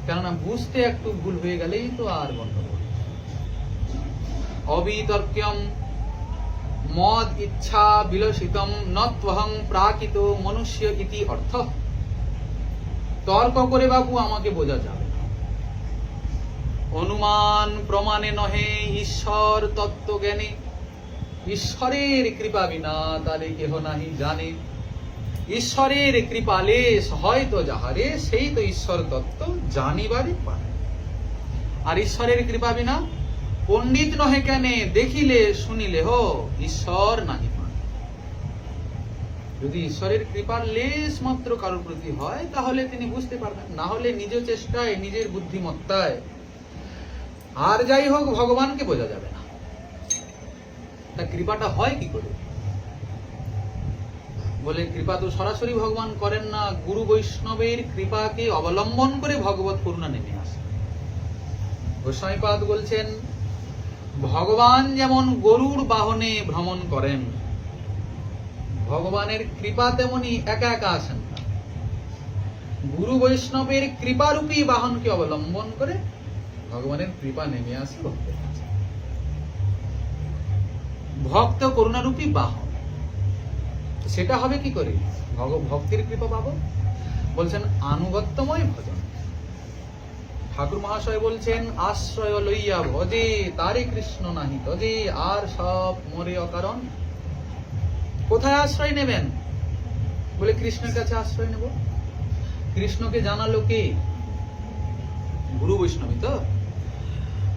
কেননা বুঝতে একটু ভুল হয়ে গেলেই তো আর গন্ডগোল। অবিতর্ক্যম মদ ইচ্ছা বিলসিতম নত্বহং প্রাকৃত মনুষ্য ইতি অর্থ। তর্ক করে বাবু আমাকে বোঝা যাবে না। অনুমান প্রমাণে নহে ঈশ্বর তত্ত্ব জ্ঞানে। ঈশ্বরের কৃপা বিনা তারে কেহ নাহি জানে। ঈশ্বরের কৃপালেশ হয়তো যাহারে, সেই তো ঈশ্বর তত্ত্ব জানিবারে পারে। আর ঈশ্বরের কৃপা বিনা পণ্ডিত নহে কেনে, দেখিলে শুনিলে হো ঈশ্বর নাহি পারে। যদি ঈশ্বরের কৃপার লেশ মাত্র কারোর প্রতি হয় তাহলে তিনি বুঝতে পারবেন, না হলে নিজ চেষ্টায় নিজের বুদ্ধিমত্তায় আর যাই হোক ভগবানকে বোঝা যাবে না। তা কৃপাটা হয় কি করে? বলে কৃপা তো সরাসরি ভগবান করেন না, গুরু বৈষ্ণবের কৃপাকে অবলম্বন করে ভগবত করুণা নেমে আসে। গোস্বামীপাদ বলছেন, ভগবান যেমন গরুর বাহনে ভ্রমণ করেন, ভগবানের কৃপা তেমনি একা একা আসেন না। গুরু বৈষ্ণবের কৃপারূপী বাহনকে অবলম্বন করে ভগবানের কৃপা নেমে আসে ভক্তের কাছে। ভক্ত করুণারূপী বাহন, সেটা হবে কি করে? ভক্তির কৃপা পাবো। বলছেন আনুগত্যময় ভজন। ঠাকুর মহাশয় বলছেন, আশ্রয় লইয়া ভজে তারে কৃষ্ণ নাহি তজে, আর সব মরে অকারণ। কোথায় আশ্রয় নেবেন? বলে কৃষ্ণের কাছে আশ্রয় নেব। কৃষ্ণকে জানালো কে? গুরু বৈষ্ণবী তো।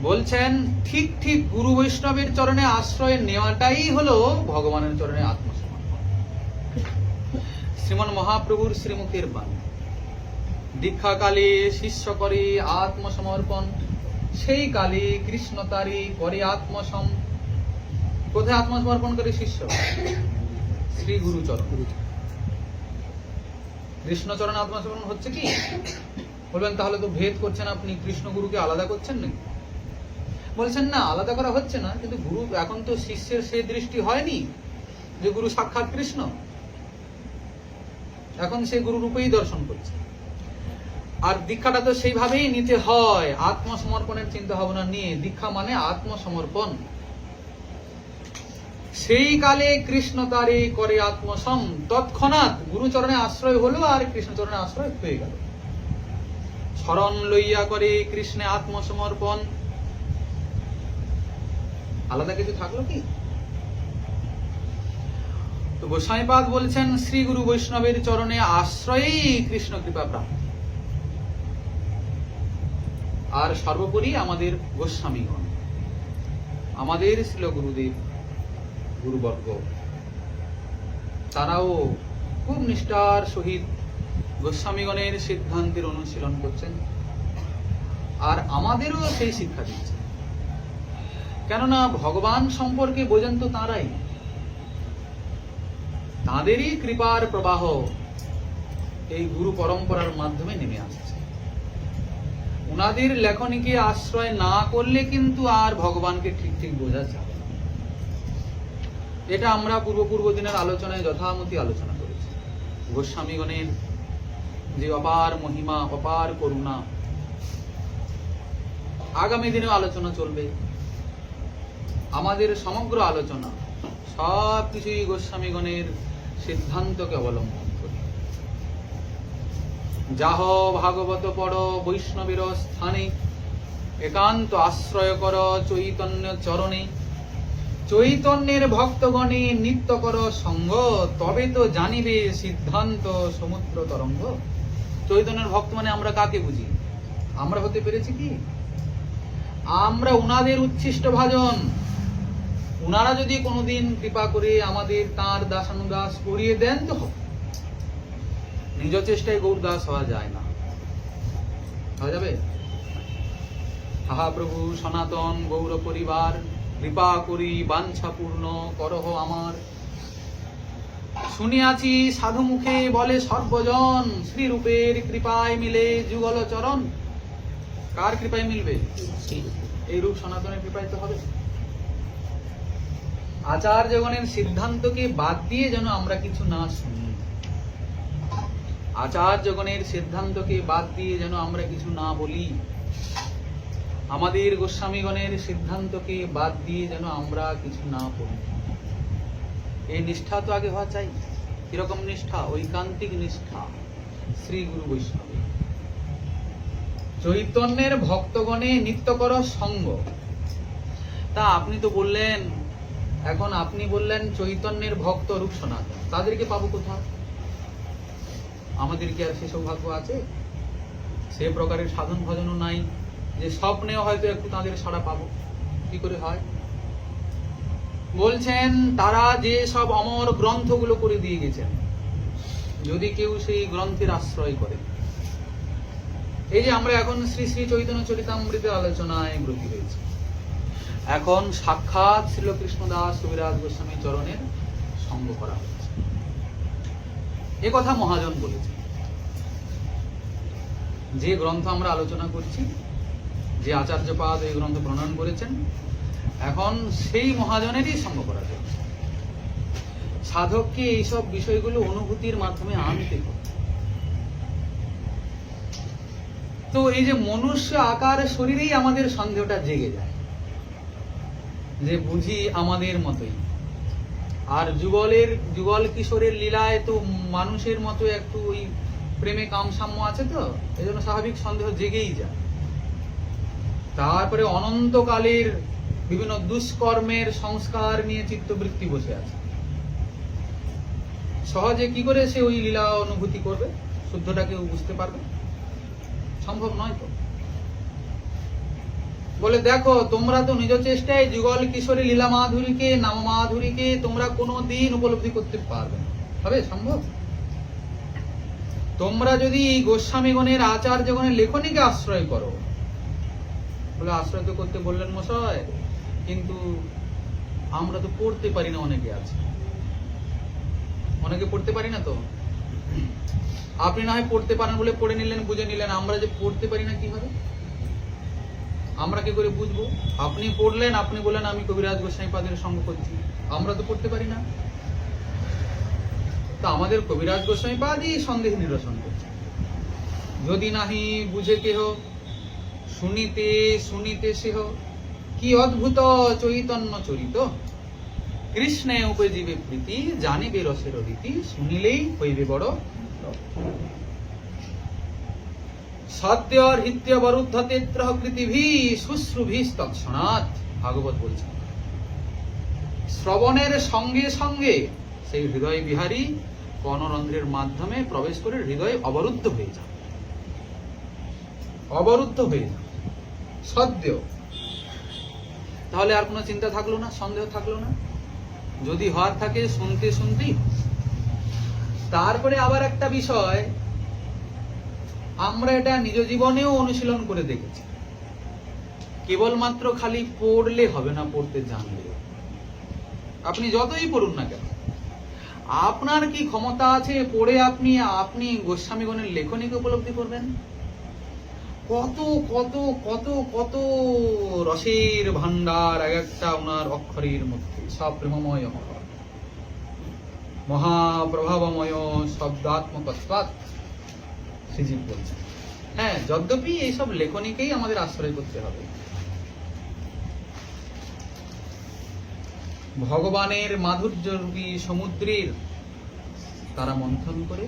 বলছেন ঠিক ঠিক গুরু বৈষ্ণবের চরণে আশ্রয় নেওয়াটাই হলো ভগবানের চরণে আত্মসমর্পণ। শ্রীমন মহাপ্রভুর শ্রীমুখের বাণী, দীক্ষা কালে শিষ্য করে আত্মসমর্পণ, সেই কালে কৃষ্ণ তারি করে আত্মসম। কোথায় আত্মসমর্পণ করে শিষ্য? শ্রী গুরু চরণ। কৃষ্ণ চরণে আত্মসমর্পণ হচ্ছে কি? বলবেন তাহলে তো ভেদ করছেন আপনি, কৃষ্ণ গুরুকে আলাদা করছেন নাকি? বলছেন না, আলাদা করা হচ্ছে না, কিন্তু গুরু এখন তো শিষ্যের সেই দৃষ্টি হয়নি যে গুরু সাক্ষাৎ কৃষ্ণ। এখন সে গুরু রূপেই দর্শন করছে। আর দীক্ষাটা তো সেইভাবেই নিতে হয়, আত্মসমর্পণের চিন্তা ভাবনা নিয়ে। দীক্ষা মানে আত্মসমর্পণ। সেই কালে কৃষ্ণ তারে করে আত্মসম, তৎক্ষণাৎ গুরুচরণে আশ্রয় হলো আর কৃষ্ণচরণে আশ্রয় হয়ে গেল। শরণ লইয়া করে কৃষ্ণে আত্মসমর্পণ। আলাদা কিছু থাকলো কি? তো গোস্বামীপাদ বলছেন, শ্রী গুরু বৈষ্ণবের চরণে আশ্রয়েই কৃষ্ণ কৃপা প্রাপ্ত। আর সর্বোপরি আমাদের গোস্বামীগণ, আমাদের ছিল গুরুদেব গুরুবর্গ, তারাও খুব নিষ্ঠার সহিত গোস্বামীগণের সিদ্ধান্তের অনুশীলন করছেন, আর আমাদেরও সেই শিক্ষা দিচ্ছেন। কেননা ভগবান সম্পর্কে বোঝেন তো তাঁরাই, তাঁদেরই কৃপার প্রবাহ এই গুরু পরম্পরার মাধ্যমে নেমে আসছে। উনাদের লেখনীকে আশ্রয় না করলে কিন্তু আর ভগবানকে ঠিক ঠিক বোঝা যাবে না। এটা আমরা পূর্ব দিনের আলোচনায় যথামতি আলোচনা করেছি। গোস্বামীগণের যে অপার মহিমা, অপার করুণা, আগামী দিনেও আলোচনা চলবে। আমাদের সমগ্র আলোচনা সব কিছুই গোস্বামীগণের সিদ্ধান্তকে অবলম্বন করি। যাহ ভাগবত পড় বৈষ্ণবের স্থানে, একান্ত আশ্রয় কর চৈতন্য চরণে। চৈতন্যের ভক্তগণে নিত্য কর সঙ্গ, তবে তো জানিবে সিদ্ধান্ত সমুদ্র তরঙ্গ। চৈতন্যের ভক্ত মানে আমরা কাকে বুঝি? আমরা হতে পেরেছি কি? আমরা উনাদের উচ্ছিষ্ট ভাজন। উনারা যদি কোনোদিন কৃপা করে আমাদের তাঁর দাসানুদাস করিয়ে দেন তো হবে। নিজ চেষ্টায় গৌরদাস হওয়া যায় না। হওয়া যাবে? হাহা প্রভু সনাতন গৌর পরিবার, কৃপা করি বাঞ্ছা পূর্ণ করহ আমার। শুনিয়াছি সাধু মুখে বলে সর্বজন, শ্রীরূপের কৃপায় মিলে যুগল চরণ। কার কৃপায় মিলবে? এই রূপ সনাতনের কৃপায় তো হবে। আচার্যগণের সিদ্ধান্তকে বাদ দিয়ে যেন আমরা কিছু না শুনি। আচার্যগণের সিদ্ধান্তকে বাদ দিয়ে যেন আমরা কিছু না বলি, আমাদের গোস্বামীগণের সিদ্ধান্তকে বাদ দিয়ে যেন আমরা কিছু না বলি। এই নিষ্ঠা তো আগে হওয়া চাই। কিরকম নিষ্ঠা? ঐকান্তিক নিষ্ঠা শ্রী গুরু বৈষ্ণবে। চৈতন্যের ভক্তগণে নিত্য কর সঙ্গ। তা আপনি তো বললেন, এখন আপনি বললেন চৈতন্যের ভক্ত রূপ সনাতন, তাদেরকে পাবো কোথাও? আমাদের কি আর সে সৌভাগ্য আছে? সে প্রকারের সাধন ভজনও নাই যে স্বপ্নেও হয়তো একটু তাদের সাড়া পাবো। কি করে হয়? বলছেন তারা যে সব অমর গ্রন্থগুলো করে দিয়ে গেছেন, যদি কেউ সেই গ্রন্থের আশ্রয় করে। এই যে আমরা এখন শ্রী শ্রী চৈতন্য চরিতামৃতের আলোচনায় ব্রতী হয়েছি, এখন সাক্ষাৎ শ্রীল কৃষ্ণদাস কবিরাজ গোস্বামী চরণের সঙ্গ করা হচ্ছে। এ কথা মহাজন বলেছেন। যে গ্রন্থ আমরা আলোচনা করছি, যে আচার্যপাদ এই গ্রন্থ প্রণয়ন করেছেন, এখন সেই মহাজনেরই সঙ্গ করা যায়। সাধককে এইসব বিষয়গুলো অনুভূতির মাধ্যমে আনতে হবে। তো এই যে মনুষ্য আকার শরীরেই আমাদের সন্দেহটা জেগে যায় যে বুঝি আমাদের মতোই। আর যুগল কিশোরের লীলায় তো মানুষের মতো একটু ওই প্রেমে কামসাম্য আছে, তো এই জন্য স্বাভাবিক সন্দেহ জেগেই যায়। তারপরে অনন্তকালের বিভিন্ন দুষ্কর্মের সংস্কার নিয়ে চিত্তবৃত্তি বসে আছে। সহজে কি করে সে ওই লীলা অনুভূতি করবে? শুদ্ধটাকে বুঝতে পারবে? সম্ভব নয় তো। বলে দেখো, তোমরা তো নিজ চেষ্টায় যুগল কিশোরী লীলা মাধুরীকে, নাম মাধুরীকে তোমরা কোনো দিন উপলব্ধি করতে পারবে না। হবে সম্ভব? তোমরা যদি গোস্বামীগণের আচার্যগণের লেখনীকে আশ্রয় করো, বলে আশ্রয় তো করতে বললেন মশাই, কিন্তু আমরা তো পড়তে পারি না। অনেকে আছে, অনেকে পড়তে পারি না। তো আপনি না হয় পড়তে পারেন বলে পড়ে নিলেন, বুঝে নিলেন। আমরা যে পড়তে পারি না, কি হবে? আমরা কি করে বুঝবো? আপনি পড়লেন, আপনি বললেন আমি কবিরাজ গোস্বামী পাদের সঙ্গ করছি, আমরা তো পড়তে পারি না। তা আমাদের কবিরাজ গোস্বামী পাদই সন্দেহ নিরসন করছে। যদি নাহি বুঝে কেহ, শুনিতে শুনিতে সেহ, কি অদ্ভুত চৈতন্য চরিত, কৃষ্ণে উপজীবে প্রীতি, জানিবে রসের রীতি, শুনিলেই হইবে বড়। সদ্য হৃত্য বরুদ্ধতে ত্রহ কৃতিভি শুশ্রুভিস তৎক্ষণাৎ। ভাগবত বলছেন, শ্রবণের সঙ্গে সঙ্গে সেই হৃদয় বিহারী কর্ণরন্ধ্রের মাধ্যমে প্রবেশ করে হৃদয় অবরুদ্ধ হয়ে যায়। অবরুদ্ধ হয়ে যায় সদ্য। তাহলে আর কোনো চিন্তা থাকলো না, সন্দেহ থাকলো না। যদি হওয়ার থাকে শুনতে শুনতেই। তারপরে আবার একটা বিষয়, আমরা এটা নিজ জীবনেও অনুশীলন করে দেখেছি। কেবলমাত্র খালি পড়লে হবে না, পড়তে জানলে। আপনি যতই পড়ুন না কেন, আপনার কি ক্ষমতা আছে পড়ে আপনি গোস্বামীগণের লেখনীকে উপলব্ধি করবেন? কত কত কত কত রসের ভান্ডার এক একটা ওনার অক্ষরের মধ্যে, সব প্রেমময় অক্ষর, মহাপ্রভাবময় শব্দাত্মকত্বাৎ শ্রীজীব বলছেন। হ্যাঁ, যদ্যপি এইসব লেখনীকেই আমাদের আশ্রয় করতে হবে। ভগবানের মাধুর্যরূপী সমুদ্রের তারা মন্থন করে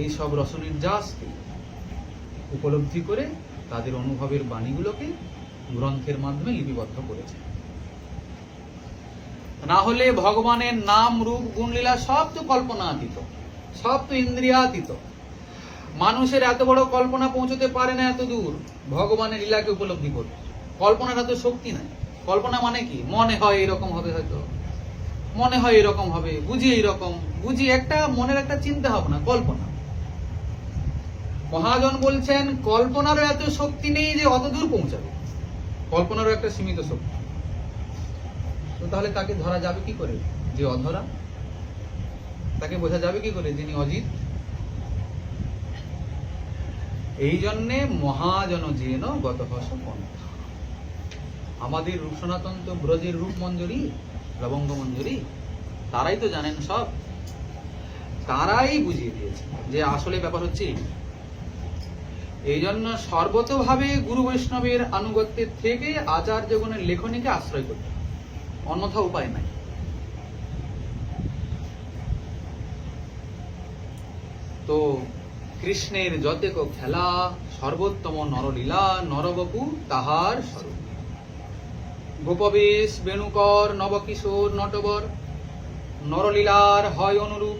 এই সব রসনির্যাসকে উপলব্ধি করে তাদের অনুভবের বাণীগুলোকে গ্রন্থের মাধ্যমে লিপিবদ্ধ করেছে। না হলে ভগবানের নাম, রূপ, গুণলীলা সব তো কল্পনাতীত, সব তো ইন্দ্রিয়াতীত। মানুষের এত বড় কল্পনা পৌঁছতে পারে না এত দূর ভগবানের লীলাকে উপলব্ধি করবে। কল্পনার এত শক্তি নাই। কল্পনা মানে কি? মনে হয় এরকম হবে, হয়তো মনে হয় এরকম হবে, বুঝি এইরকম, বুঝি একটা মনের একটা চিন্তা ভাবনা, কল্পনা। মহাজন বলছেন কল্পনারও এত শক্তি নেই যে অত দূর পৌঁছাবে। কল্পনারও একটা সীমিত শক্তি। তো তাহলে তাকে ধরা যাবে কি করে যে অধরা? তাকে বোঝা যাবে কি করে যিনি অজিত? এই জন্যে মহাজন যেন গত হস পন্থা। আমাদের রূপ সনাতন তো ব্রজের রূপ মঞ্জুরি, লবঙ্গ মঞ্জুরি, তারাই তো জানেন সব। তারাই বুঝিয়ে দিয়েছে যে আসলে ব্যাপার হচ্ছে এই জন্য সর্বতভাবে গুরু বৈষ্ণবের আনুগত্যের থেকে আচার্যগণের লেখনীকে আশ্রয় করতে, অন্যথা উপায় নাই। তো কৃষ্ণের যতেক খেলা, সর্বোত্তম নরলীলা, নরবপু তাহার স্বরূপ। গোপবেশ, বেণুকর, নবকিশোর, নটবর, নরলীলার হয় অনুরূপ।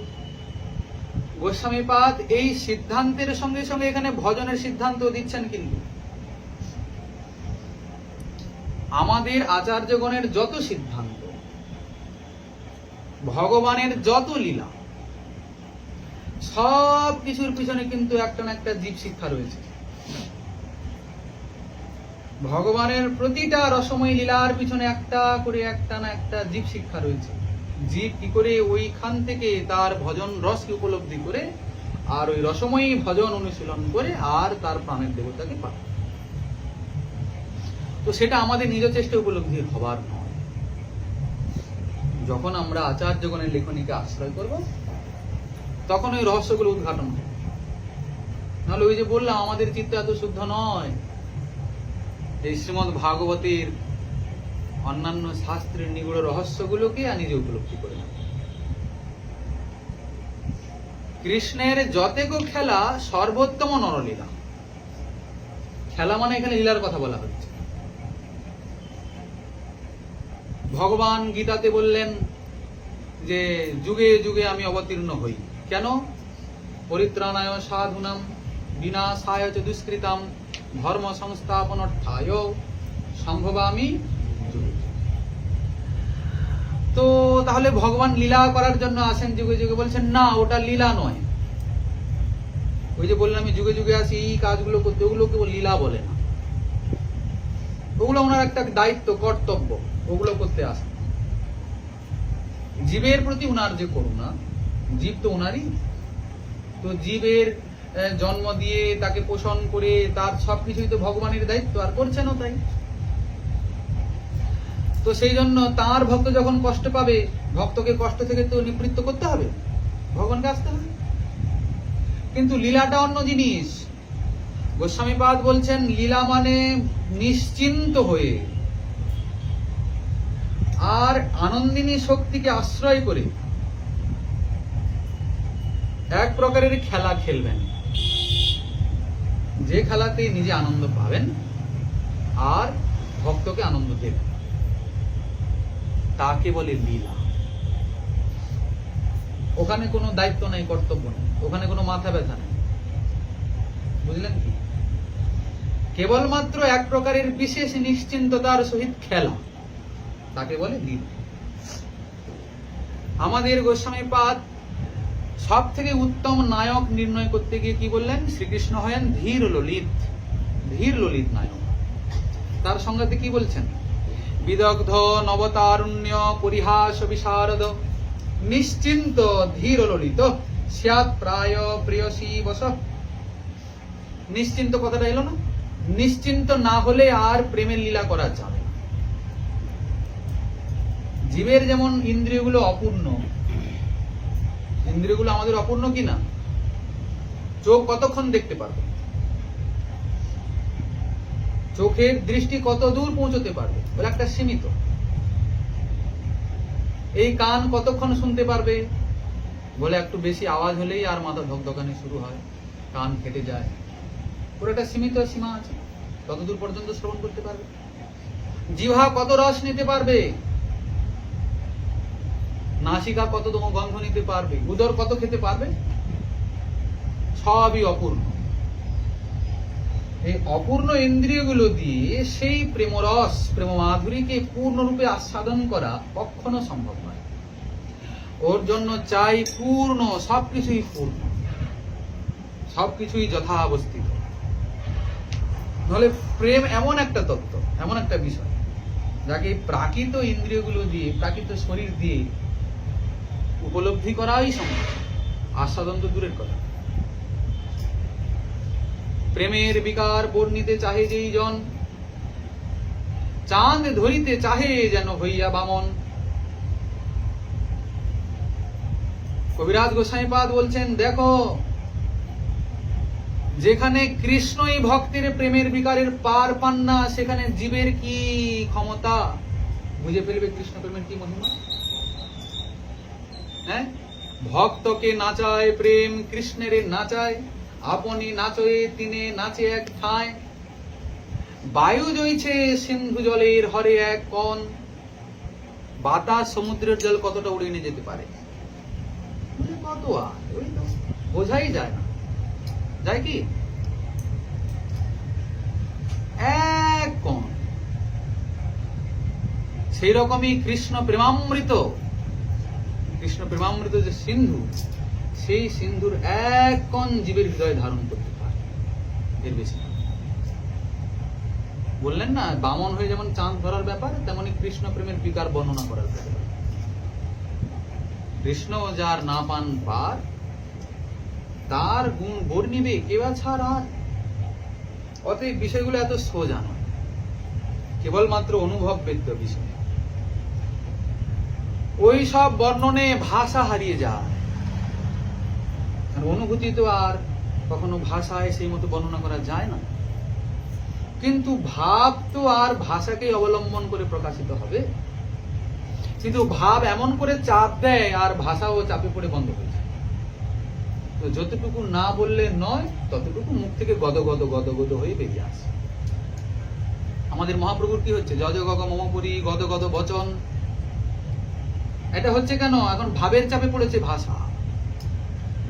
গোস্বামীপাদ এই সিদ্ধান্তের সঙ্গে সঙ্গে এখানে ভজনের সিদ্ধান্ত দিচ্ছেন। কিন্তু আমাদের আচার্যগণের যত সিদ্ধান্ত, ভগবানের যত লীলা, সব কিছুর পিছনে কিন্তু একটা না একটা জীব শিক্ষা রয়েছে। ভগবানের প্রতিটা রসময় লীলার পিছনে একটা করে একটা না একটা জীব শিক্ষা রয়েছে। জীব কি করে ওইখান থেকে তার ভজন রসকে উপলব্ধি করে আর ওই রসময়ী ভজন অনুশীলন করে আর তার প্রাণের দেবতাকে পায়। তো সেটা আমাদের নিজ চেষ্টা উপলব্ধি হবার নয়। যখন আমরা আচার্যগণের লেখনীকে আশ্রয় করব, তখন ওই রহস্যগুলো উদ্ঘাটন হবে। নাহলে ওই যে বললাম, আমাদের চিত্ত এত শুদ্ধ নয় এই শ্রীমদ্ ভাগবতের অন্যান্য শাস্ত্রের নিগুড় রহস্যগুলোকে নিজে উপলব্ধি করে না। কৃষ্ণের যতেক খেলা, সর্বোত্তম নরলীলা। খেলা মানে এখানে লীলার কথা বলা হচ্ছে। ভগবান গীতাতে বললেন যে যুগে যুগে আমি অবতীর্ণ হই। কেন? পরিত্রাণায় সাধুনাম বিনাশায় চ দুষ্কৃতাম ধর্ম সংস্থাপনার্থায় সম্ভবামি। তো তাহলে ভগবান লীলা করার জন্য আসেন যুগে যুগে? বলছেন না, ওটা লীলা নয়। ওই যে বললাম আমি যুগে যুগে আসি এই কাজগুলো করতে, ওগুলো কেবল লীলা বলে না। ওগুলো ওনার একটা দায়িত্ব, কর্তব্য, ওগুলো করতে আসেন। জীবের প্রতি ওনার যে করুণা, জীব তো ওনারই। তো জীবের জন্ম দিয়ে তাকে পোষণ করে তার সবকিছুই তো ভগবানের দায়িত্ব, আর করছেনও তাই। তো সেই জন্য তার ভক্ত যখন কষ্ট পাবে, ভক্তকে কষ্ট থেকে তো নিবৃত্ত করতে হবে, ভগবানকে আসতে হবে। কিন্তু লীলাটা অন্য জিনিস। গোস্বামীপাদ বলছেন লীলা মানে নিশ্চিন্ত হয়ে আর আনন্দিনী শক্তিকে আশ্রয় করে এক প্রকারের খেলা খেলবেন, যে খেলাতে নিজে আনন্দ পাবেন আর ভক্তকে আনন্দ দেবেন, তাকে বলে লীলা। ওখানে কোনো দায়িত্ব নেই, কর্তব্য নেই, ওখানে কোনো মাথা ব্যথা নেই। বুঝলেন কি? কেবলমাত্র এক প্রকারের বিশেষ নিশ্চিন্ততার সহিত খেলা, তাকে বলে লীলা। আমাদের গোস্বামীপাদ সব থেকে উত্তম নায়ক নির্ণয় করতে গিয়ে কি বললেন? শ্রীকৃষ্ণ হয়েন ধীর ললিত, ধীর ললিত নায়ক। তার সংজ্ঞাতে কি বলছেন? বিদগ্ধ নবতারুণ্য পরিহাস বিশারদ নিশ্চিন্ত ধীর ললিত স্যাৎ প্রায় প্রিয়সী বস। নিশ্চিন্ত কথাটা এলো না? নিশ্চিন্ত না হলে আর প্রেমের লীলা করা যাবে না। জীবের যেমন ইন্দ্রিয়গুলো অপূর্ণ, ইন্দ্রিয়গুলো আমাদের অপূর্ণ কিনা? চোখ কতক্ষণ দেখতে পারবে? চোখের দৃষ্টি কত দূর পৌঁছতে পারবে? বলে একটা সীমিত। এই কান কতক্ষণ শুনতে পারবে? বলে একটু বেশি আওয়াজ হলেই আর মাথা ধকধকানি শুরু হয়, কান ফেটে যায়। ওর একটা সীমিত সীমা আছে, ততদূর পর্যন্ত শ্রবণ করতে পারবে। জিহ্বা কত রস নিতে পারবে? নাসিকা কত গন্ধ নিতে পারবে? উদর কত খেতে পারবে? সবই অপূর্ণ। এই অপূর্ণ ইন্দ্রিয়গুলো দিয়ে সেই প্রেমরস, প্রেম মাধুরীকে পূর্ণরূপে আস্বাদন করা কখনো সম্ভব নয়। ওর জন্য চাই পূর্ণ, সবকিছুই পূর্ণ, সবকিছুই যথাবস্থিত। নাহলে প্রেম এমন একটা তত্ত্ব, এমন একটা বিষয়, যাকে প্রাকৃত ইন্দ্রিয়গুলো দিয়ে, প্রাকৃত শরীর দিয়ে উপলব্ধি করাই সম্ভব, আস্বাদন তো দূরের কথা। প্রেমের বিকার বর্ণিতে চাহে যেই জন, চাঁদ ধরিতে চাহে যেন হইয়া বামন। কবিরাজ গোসাইপাদ বলছেন, দেখো যেখানে কৃষ্ণই ভক্তের প্রেমের বিকারের পার পান না, সেখানে জীবের কি ক্ষমতা বুঝে ফেলবে কৃষ্ণ প্রেমের কি মহিমা? হ্যাঁ, ভক্তকে নাচায় প্রেম, কৃষ্ণের নাচায় আপনি নাচয়ে তিনে নাচে এক ঠায়। বায়ু জইছে সিন্ধু জলের হরে এক কণ, বাতাস সমুদ্রের জল কতটা উড়িয়ে নিয়ে যেতে পারে? কত আর ওই তো বোঝাই যায় না, যায় কি? এক কণ। সেই রকমই কৃষ্ণ প্রেমামৃত যে সিন্ধু, সেই সিন্ধুর এক কণ জীবের হৃদয়ে ধারণ করতে পারে, এর বেশি না। বললেন না, বামন হয়ে যেমন চাঁদ ধরার ব্যাপার, তেমনি কৃষ্ণ প্রেমের বিকার বর্ণনা করার ব্যাপার। কৃষ্ণ যার না পান পার, তার গুণ বর্ণিবে কেবা ছাড় আর। অতএব বিষয়গুলো এত সোজা নয়, কেবলমাত্র অনুভব বেদ্য বিষয়। ওই সব বর্ণনে ভাষা হারিয়ে যায়, অনুভূতি তো আর কখনো ভাষায় সেই মতো বর্ণনা করা যায় না। কিন্তু ভাব তো আর ভাষাকে অবলম্বন করে প্রকাশিত হবে। কিন্তু ভাব এমন করে চাপ দেয়, আর ভাষাও চাপে পড়ে বন্ধ হয়ে যায়। তো যতটুকু না বললে নয়, ততটুকু মুখ থেকে গদগদ গদগদ হয়ে বেরিয়ে আসে। আমাদের মহাপ্রভুর কি হচ্ছে? যজ গগ মমপুরি গদগদ বচন। এটা হচ্ছে কেন? এখন ভাবের চাপে পড়েছে ভাষা।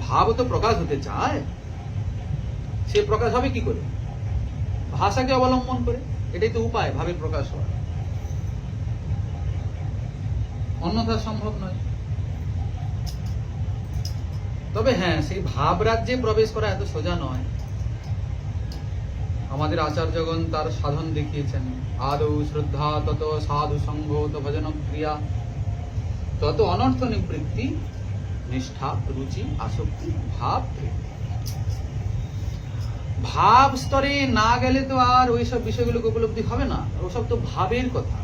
ভাব তো প্রকাশ হতে চায়, সে প্রকাশ হবে কি করে? ভাষাকে অবলম্বন করে। এটাই তো উপায় ভাবের প্রকাশ হওয়ার, অন্যথা সম্ভব নয়। তবে হ্যাঁ, সেই ভাব রাজ্যে প্রবেশ করা এত সোজা নয়। আমাদের আচার্যগণ তার সাধন দেখিয়েছেন। আদৌ শ্রদ্ধা, তত সাধু সঙ্গ, তত ভজন ক্রিয়া, তত অনর্থ নিবৃত্তি, নিষ্ঠা, রুচি, আসক্তি, ভাব। ভাব স্তরে না গেলে তো আর ওইসব বিষয়গুলোকে উপলব্ধি হবে না। ওসব তো ভাবের কথা,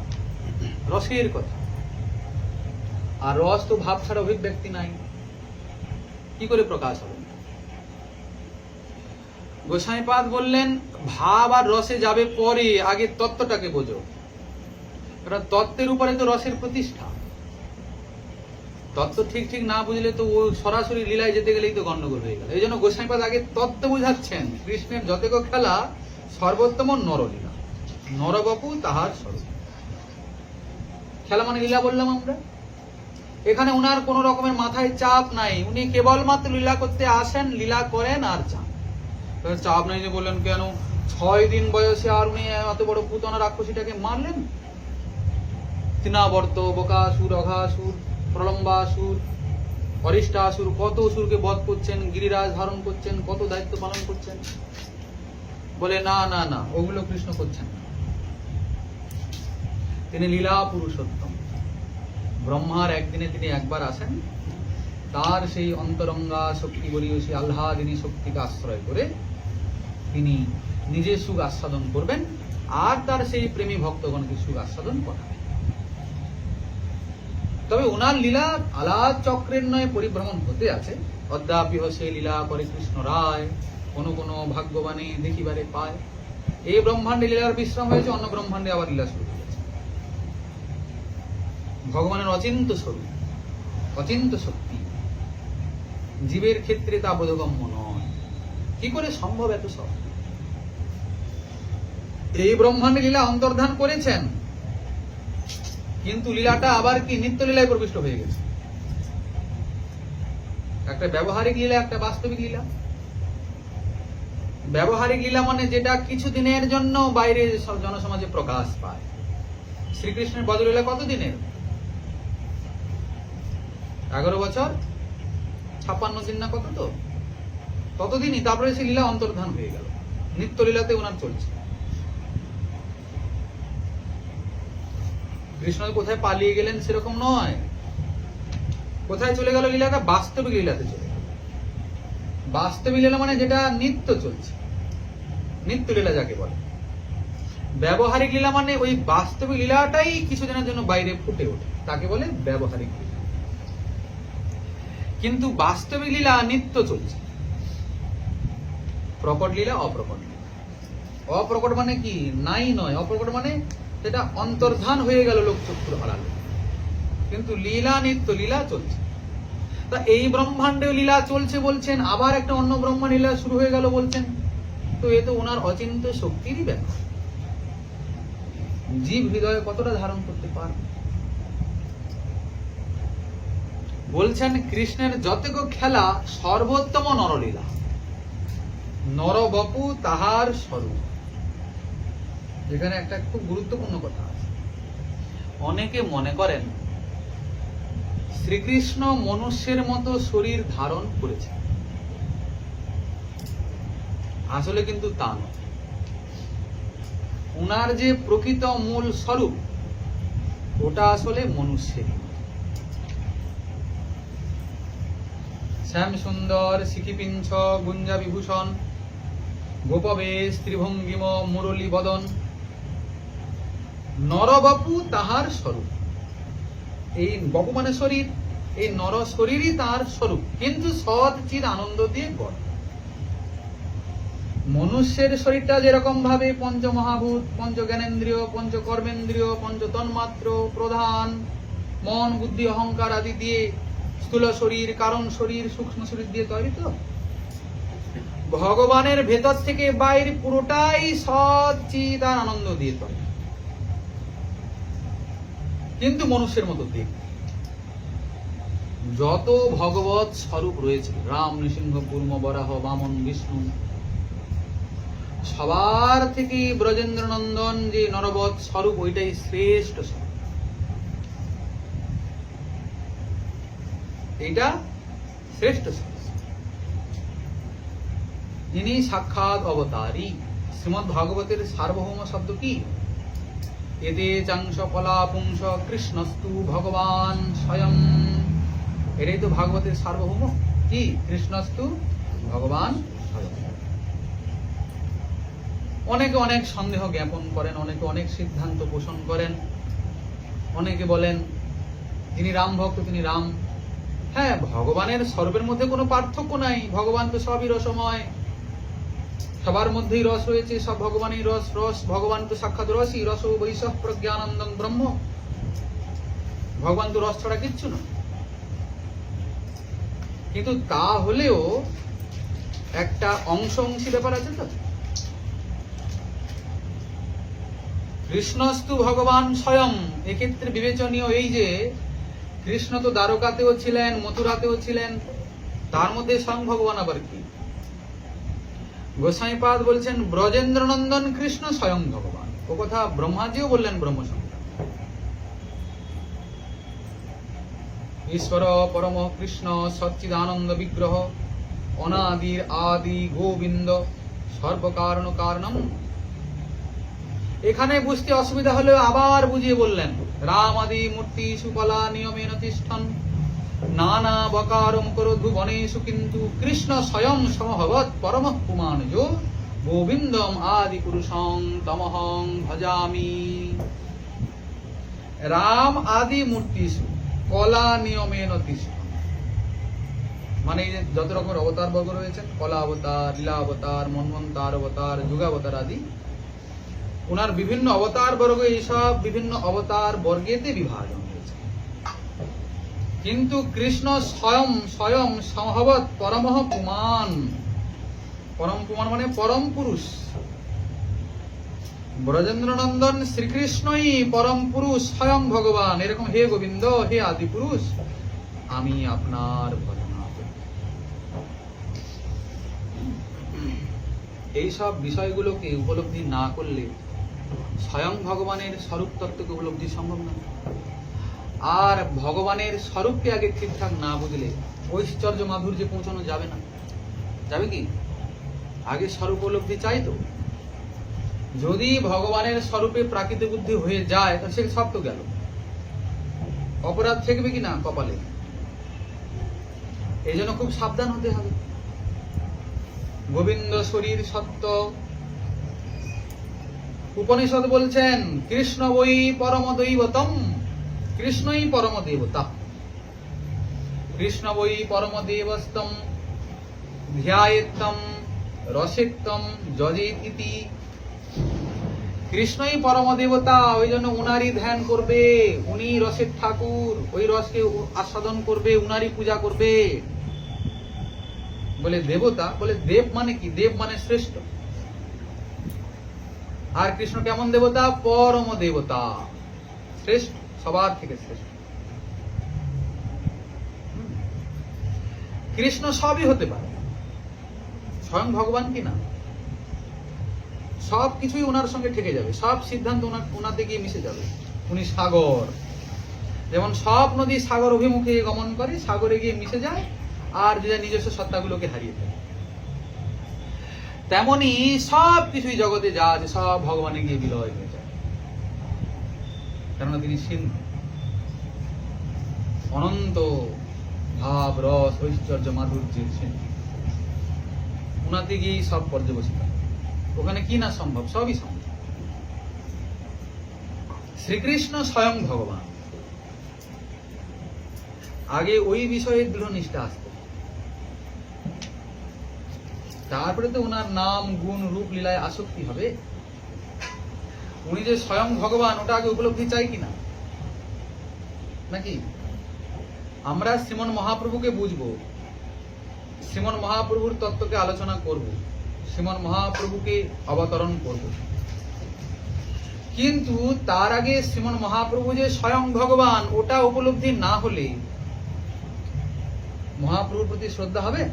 রসের কথা। আর রস তো ভাব ছাড়া অভিব্যক্তি নাই, কি করে প্রকাশ হবে? গোসাইপাদ বললেন, ভাব আর রসে যাবে পরে, আগে তত্ত্বটাকে বোঝো। কারণ তত্ত্বের উপরে তো রসের প্রতিষ্ঠা। তত্ত্ব ঠিক ঠিক না বুঝলে তো ও সরাসরি লীলায় যেতে গেলেই তো গন্ডগোল হয়ে গেল। এই জন্য গোসাইপাদ আগে তত্ত্ব বুঝাচ্ছেন। কৃষ্ণের যতেক খেলা সর্বোত্তম নরলীলা, নরবপু তাহার স্বরূপ। খেলা মানে লীলা বললাম আমরা। এখানে উনার কোন রকমের মাথায় চাপ নাই, উনি কেবলমাত্র লীলা করতে আসেন, লীলা করেন আর যান। চাপ নাই যে বললেন কেন 6 দিন বয়সে আর উনি এত বড় পুতনা রাক্ষসীটাকে মারলেন? তৃণাবর্ত, বকাসুর, অঘাসুর, প্রলম্বাসুর, অরিষ্টাসুর, কত অসুরকে বধ করছেন, গিরিরাজ ধারণ করছেন, কত দায়িত্ব পালন করছেন। বলে না না না, ওগুলো কৃষ্ণ করছেন না। তিনি লীলা পুরুষোত্তম। ব্রহ্মার একদিনে তিনি একবার আসেন, তার সেই অন্তরঙ্গা শক্তি বলীয় সেই আহ্লাদিনী শক্তিকে আশ্রয় করে তিনি নিজে সুখ আস্বাদন করবেন, আর তার সেই প্রেমী ভক্তগণকে সুখ আস্বাদন করাবেন। তবে ওনার লীলা আলাদ চক্রের নয় পরিভ্রমণ হতে আছে। অদ্যাপিহ সেই লীলা করে কৃষ্ণ রায়, কোন কোন ভাগ্যবানে দেখিবারে পায়। এই ব্রহ্মাণ্ডে লীলার বিশ্রাম হয়েছে, অন্য ব্রহ্মাণ্ডে আবার লীলা শুরু হয়েছে। ভগবানের অচিন্ত স্বরূপ, অচিন্ত শক্তি, জীবের ক্ষেত্রে তা বোধগম্য নয়। কি করে সম্ভব এত সব? এই ব্রহ্মাণ্ডে লীলা অন্তর্ধান করেছেন, কিন্তু লীলাটা আবার কি নিত্য লীলায় প্রবিষ্ট হয়ে গেছে। একটা ব্যবহারিক লীলা, একটা বাস্তবিক লীলা। ব্যবহারিক লীলা মানে যেটা কিছু দিনের জন্য বাইরে জনসমাজে প্রকাশ পায়। শ্রীকৃষ্ণের ব্রজলীলা কত দিনের? 11 বছর 56 দিন না কত, তো ততদিনই। তারপরে সে লীলা অন্তর্ধান হয়ে গেল, নিত্য লীলাতে ওনার চলছে। কৃষ্ণ কোথায় পালিয়ে গেলেন সেরকম নয়। কোথায় চলে গেল লীলাটা? বাস্তবিক লীলাতে চলে গেল। বাস্তবিক লীলা মানে যেটা নিত্য চলছে, নিত্য লীলা যাকে বলে। ব্যবহারিক লীলা মানে ওই বাস্তবিক লীলাটাই কিছুদিনের জন্য বাইরে ফুটে ওঠে, তাকে বলে ব্যবহারিক লীলা। কিন্তু বাস্তবিক লীলা নিত্য চলছে। প্রকট লীলা, অপ্রকট লীলা। অপ্রকট মানে কি? নাই নয়। অপ্রকট মানে সেটা অন্তর্ধান হয়ে গেল, লোক চক্ষুর হারালো। কিন্তু লীলা নিত্য, লীলা চলছে। তা এই ব্রহ্মাণ্ডে লীলা চলছে বলছেন, আবার একটা অন্য ব্রহ্মা লীলা শুরু হয়ে গেল বলছেন। তো এ তো ওনার অচিন্ত শক্তিরই ব্যাপার। জীব হৃদয়ে কতটা ধারণ করতে পারবে? বলছেন কৃষ্ণের যতক খেলা সর্বোত্তম নরলীলা, নরবপু তাহার স্বরূপ। এখানে একটা খুব গুরুত্বপূর্ণ কথা আছে। অনেকে মনে করেন শ্রীকৃষ্ণ মনুষ্যের মতো শরীর ধারণ করেছে, আসলে কিন্তু তা নয়। উনার যে প্রকৃত মূল স্বরূপ ওটা আসলে মনুষ্যের। শ্যাম সুন্দর শিখিপিঞ্ছ গুঞ্জা বিভূষণ গোপবেশ ত্রিভঙ্গিম মুরলী বদন, নরবপু তাহার স্বরূপ। এই বপু মানে শরীর, এই নর শরীরই তার স্বরূপ, কিন্তু সৎ চির আনন্দ দিয়ে গড়। মনুষ্যের শরীরটা যেরকম ভাবে পঞ্চ মহাভূত, পঞ্চ জ্ঞানেন্দ্রিয়, পঞ্চ কর্মেন্দ্রিয়, পঞ্চ তন্মাত্র, প্রধান মন বুদ্ধি অহংকার আদি দিয়ে স্থূল শরীর, কারণ শরীর, সূক্ষ্ম শরীর দিয়ে তৈরি। তো ভগবানের ভেতর থেকে বাইরে পুরোটাই সৎ চিৎ আর আনন্দ দিয়ে তৈরি, কিন্তু মনুষ্যের মতো দেখ। যত ভগবত স্বরূপ রয়েছে, রাম, নৃসিংহ, কুর্ম, বরাহ, বামন, বিষ্ণু, সবার থেকে ব্রজেন্দ্র নন্দন যে নরবৎ স্বরূপ ওইটাই শ্রেষ্ঠ স্বরূপ। এইটা শ্রেষ্ঠ স্বরূপ। ইনি সাক্ষাৎ অবতারী। শ্রীমদ্ ভাগবতের সার্বভৌম শব্দ কি? এতে চাংশ ফলা পুংস কৃষ্ণস্তু ভগবান স্বয়ং। এটাই তো ভাগবতের সার্বভৌম কি? কৃষ্ণস্তু ভগবান স্বয়ং। অনেকে অনেক সন্দেহ জ্ঞাপন করেন, অনেকে অনেক সিদ্ধান্ত পোষণ করেন। অনেকে বলেন যিনি রাম ভক্ত তিনি রাম। হ্যাঁ, ভগবানের স্বরূপের মধ্যে কোনো পার্থক্য নাই। ভগবান তো সবই রসময়, সবার মধ্যেই রস রয়েছে, সব ভগবানই রস। রস ভগবান তো সাক্ষাৎ রসই, রস বৈশ প্রজ্ঞানন্দং ব্রহ্ম। ভগবান তো রস ছাড়া কিচ্ছু না। কিন্তু তা হলেও একটা অংশ অংশী ব্যাপার আছে। তো কৃষ্ণস্তু ভগবান স্বয়ং, এক্ষেত্রে বিবেচনীয় এই যে কৃষ্ণ তো দ্বারকাতেও ছিলেন, মথুরাতেও ছিলেন, তার মধ্যে স্বয়ং ভগবান আবার কি? গোসাইপাদ বলছেন ব্রজেন্দ্র নন্দন কৃষ্ণ স্বয়ং ভগবান। ও কথা ব্রহ্মাজিও বললেন ব্রহ্মসংহিতা। ঈশ্বর পরম কৃষ্ণ সচ্চিদানন্দ বিগ্রহ, অনাদির আদি গোবিন্দ, সর্বকারণ কারণম। এখানে বুঝতে অসুবিধা হলেও আবার বুঝিয়ে বললেন রাম আদি মূর্তি সুকলা নিয়মেন তিষ্ঠন, নানা বকারম করধু বনেষু, কিন্তু কৃষ্ণ স্বয়ং সমভবৎ পরম পুমানজ, গোবিন্দম আদি পুরুষং তমহং ভজামি। রাম আদি মূর্তিষু কলা নিয়মেন তিষ্ঠন, মানে যত রকমের অবতার বর্গ রয়েছেন, কলা অবতার, লীলা অবতার, মন্বন্তার অবতার, যুগাবতার আদি, ওনার বিভিন্ন অবতার বর্গ, এইসব বিভিন্ন অবতার বর্গেতে বিভাজন হয়েছে। কিন্তু কৃষ্ণ স্বয়ং স্বয়ং সমভবৎ পরমঃ পুমান। পরম পুমান মানে পরম পুরুষ। ব্রজেন্দ্র নন্দন শ্রীকৃষ্ণই পরম পুরুষ, স্বয়ং ভগবান। এরকম হে গোবিন্দ, হে আদি পুরুষ, আমি আপনার ভজনা করি। এইসব বিষয়গুলোকে উপলব্ধি না করলে স্বয়ং ভগবানের স্বরূপ তত্ত্বকে উপলব্ধি সম্ভব না। আর ভগবানের স্বরূপকে আগে ঠিকঠাক না বুঝলে ঐশ্বর্য মাধুর্যে পৌঁছানো যাবে না। যাবে কি? আগে স্বরূপ উপলব্ধি চাই। তো যদি ভগবানের স্বরূপে প্রাকৃত বুদ্ধি হয়ে যায় তাহলে সে সব তো গেল, অপরাধ থাকবে কি না কপালে। এই জন্য খুব সাবধান হতে হবে। গোবিন্দ শরীর সত্য। উপনিষদ বলছেন কৃষ্ণ বৈ পরম দৈবতম, কৃষ্ণই পরম দেবতা। কৃষ্ণ বৈ পরমদেবস্তম ধ্যায়েত্তম রসেত্তম যজেত ইতি। কৃষ্ণই পরম দেবতা, ওই জন্য উনারই ধ্যান করবে, উনি রসের ঠাকুর, ওই রসকে আস্বাদন করবে, উনারই পূজা করবে। বলে দেবতা, বলে দেব মানে কি? দেব মানে শ্রেষ্ঠ। আর কৃষ্ণ কেমন দেবতা? পরম দেবতা, শ্রেষ্ঠ, সবার থেকে শ্রেষ্ঠ। কৃষ্ণ সবই হতে পারে, স্বয়ং ভগবান কি না? সব কিছুই ওনার সঙ্গে থেকে যাবে, সব সিদ্ধান্ত ওনাতে গিয়ে মিশে যাবে। উনি সাগর, যেমন সব নদী সাগর অভিমুখে গমন করে, সাগরে গিয়ে মিশে যায় আর যে নিজস্ব সত্তাগুলোকে হারিয়ে ফেলে, তেমনি সব কিছুই জগতে যা আছে সব ভগবানে গিয়ে বিলয় হয়ে যায়। কেননা তিনি সিন্ধু, অনন্ত ভাব রস ঐশ্বর্য মাধুর্যের সিন্ধু। ওনাতে গিয়েই সব পর্যবসিত। ওখানে কি না সম্ভব? সবই সম্ভব। শ্রীকৃষ্ণ স্বয়ং ভগবান। আগে ওই বিষয়ে দৃঢ় নিষ্ঠা আসতো, তারপরে তো ওনার নাম গুণ রূপ লীলায় আসক্তি হবে। উনি যে স্বয়ং ভগবান ওটা আগে উপলব্ধি চাই কিনা, নাকি? আমরা শ্রীমন মহাপ্রভুকে বুঝবো, শ্রীমন মহাপ্রভুর তত্ত্বকে আলোচনা করব, শ্রীমন মহাপ্রভুকে অবতরণ করব, কিন্তু তার আগে শ্রীমন মহাপ্রভু যে স্বয়ং ভগবান ওটা উপলব্ধি না হলে মহাপ্রভুর প্রতি শ্রদ্ধা হবে?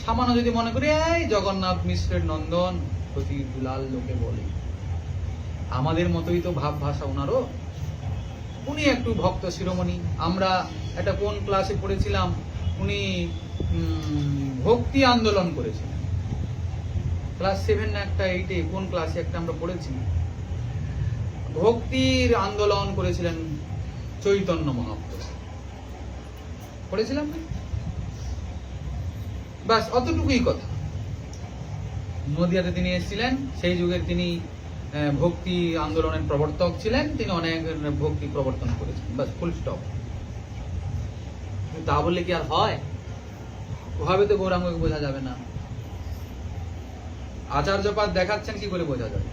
সামান্য যদি মনে করি এই জগন্নাথ মিশ্রের নন্দন প্রতি দুলাল লোকে বলে, আমাদের মতোই তো ভাব ভাষা ওনারও। উনি একটু ভক্ত শিরোমণি। আমরা একটা কোন ক্লাসে পড়েছিলাম, উনি ভক্তি আন্দোলন করেছিলেন। ক্লাস 7 না একটা 8-এ কোন ক্লাসে একটা আমরা পড়েছি, ভক্তির আন্দোলন করেছিলেন চৈতন্য মহাপ্রভু, পড়েছিলাম না? বাস অতটুকুই কথা। নদিয়াতে তিনি এসেছিলেন, সেই যুগের তিনি ভক্তি আন্দোলনের প্রবর্তক ছিলেন, তিনি অনেক ভক্তি প্রবর্তন করেছেন, বাস ফুল স্টপ। তা বললে কি আর হয়? ওভাবে তো গৌরাঙ্গকে বোঝা যাবে না। আচার্যপাদ দেখাচ্ছেন কি করে বোঝা যাবে?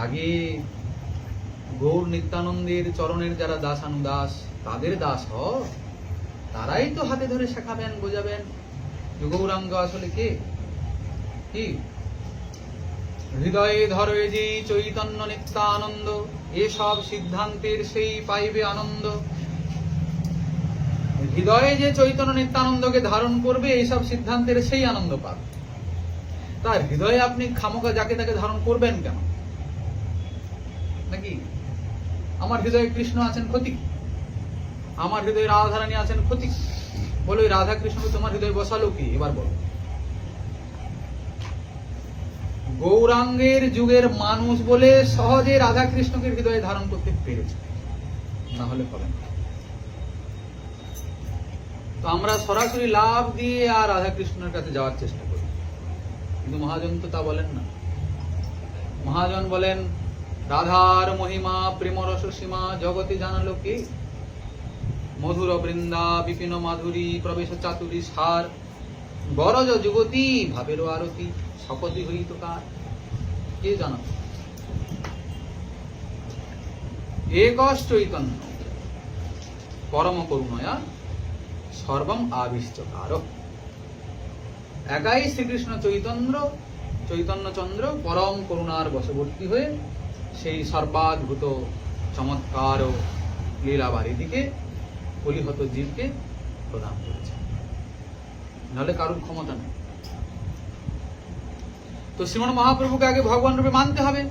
আগে গৌর নিত্যানন্দের চরণের যারা দাসানুদাস, তাদের দাস হও, তারাই তো হাতে ধরে শেখাবেন, বোঝাবেন যে গৌরাঙ্গ আসলে কে। কি হৃদয়ে ধরে যে চৈতন্য নিত্যানন্দ, এসব সিদ্ধান্তের সেই পাইবে আনন্দ। হৃদয়ে যে চৈতন্য নিত্যানন্দকে ধারণ করবে, এইসব সিদ্ধান্তের সেই আনন্দ পাবে। তার হৃদয়ে আপনি খামোকা যাকে তাকে ধারণ করবেন কেন? নাকি আমার হৃদয়ে কৃষ্ণ আছেন ক্ষতি, আমার হৃদয়ে রাধারানী আছেন ক্ষতি, বলো ওই রাধা কৃষ্ণকে তোমার হৃদয়ে বসালো কি? এবার বলো। গৌরাঙ্গের যুগের মানুষ বলে সহজে রাধা কৃষ্ণকে হৃদয়ে ধারণ করতে পেরেছে, না হলে হবে না। তো আমরা সরাসরি লাভ দিয়ে আর রাধা কৃষ্ণের কাছে যাওয়ার চেষ্টা করি, কিন্তু মহাজন তো তা বলেন না। মহাজন বলেন রাধার মহিমা প্রেমরস সীমা জগতে জানালো কে, মধুর বৃন্দা বিপিন মাধুরী প্রবেশ চাতুরী সার, বরজ যুগতী ভাবের আরতি শপথি হইত কার, কে জানা? একশ চৈতন্য পরম করুণয়া সর্বম আবিষ্টকার। একাই শ্রীকৃষ্ণ চৈতন্যচন্দ্র পরম করুণার বশবর্তী হয়ে সেই সর্বাদ্ভুত চমৎকার ও লীলাবারিধিকে কলিহত জীবকে প্রদান করেছে, নাহলে কারোর ক্ষমতা নেই। তো শ্রীমন মহাপ্রভুকে আগে ভগবান রূপে মানতে হবে।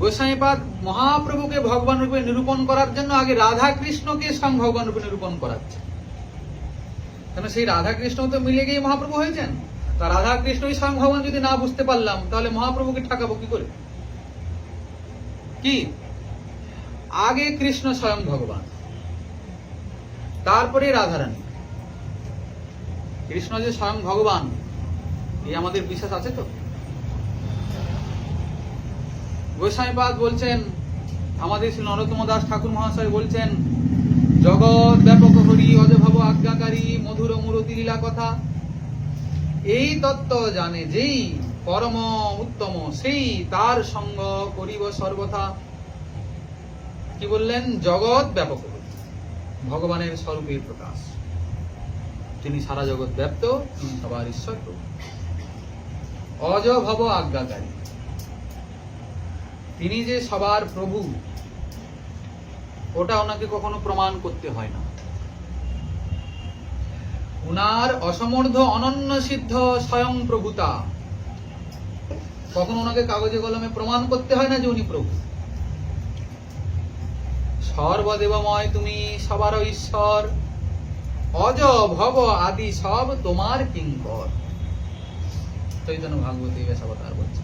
গোস্বামীপাদ মহাপ্রভুকে ভগবান রূপে নিরূপণ করার জন্য আগে রাধা কৃষ্ণকে স্বয়ং ভগবান রূপে নিরূপণ করাচ্ছে, কেন সেই রাধা কৃষ্ণ তো মিলে গিয়ে মহাপ্রভু হয়েছেন। তা রাধা কৃষ্ণই স্বয়ং ভগবান যদি না বুঝতে পারলাম, তাহলে মহাপ্রভুকে ঠকাবো কি করে? কি আগে কৃষ্ণ স্বয়ং ভগবান, তারপরে রাধারানী। কৃষ্ণ যে স্বয়ং ভগবান এই আমাদের বিশ্বাস আছে তো? গোস্বামীপাদ বলছেন, আমাদের শ্রী নরোত্তম দাস ঠাকুর মহাশয় বলছেন, জগৎ ব্যাপক হরি অজভব আজ্ঞাকারী মধুর মূরতি লীলা কথা। এই তত্ত্ব জানে যেই পরম উত্তম, সেই তার সঙ্গ করিব সর্বথা। কি বললেন? জগৎ ব্যাপক হরি, ভগবানের স্বরূপের প্রকাশ। তিনি সারা জগৎ ব্যাপ্ত, তিনি সবার ঈশ্বর প্রভু। অজভব আজ্ঞাকারী, তিনি যে সবার প্রভু ওটা ওনাকে কখনো প্রমাণ করতে হয় না। উনার অসমর্থ অনন্য সিদ্ধ স্বয়ং প্রভুতা, কখনো ওনাকে কাগজে কলমে প্রমাণ করতে হয় না যে উনি প্রভু। সর্বদেবময় তুমি, সবার ঈশ্বর, অজ ভব আদি সব তোমার কিঙ্কর। চৈতন্য ভাগবতী বেশাবতার বলছে,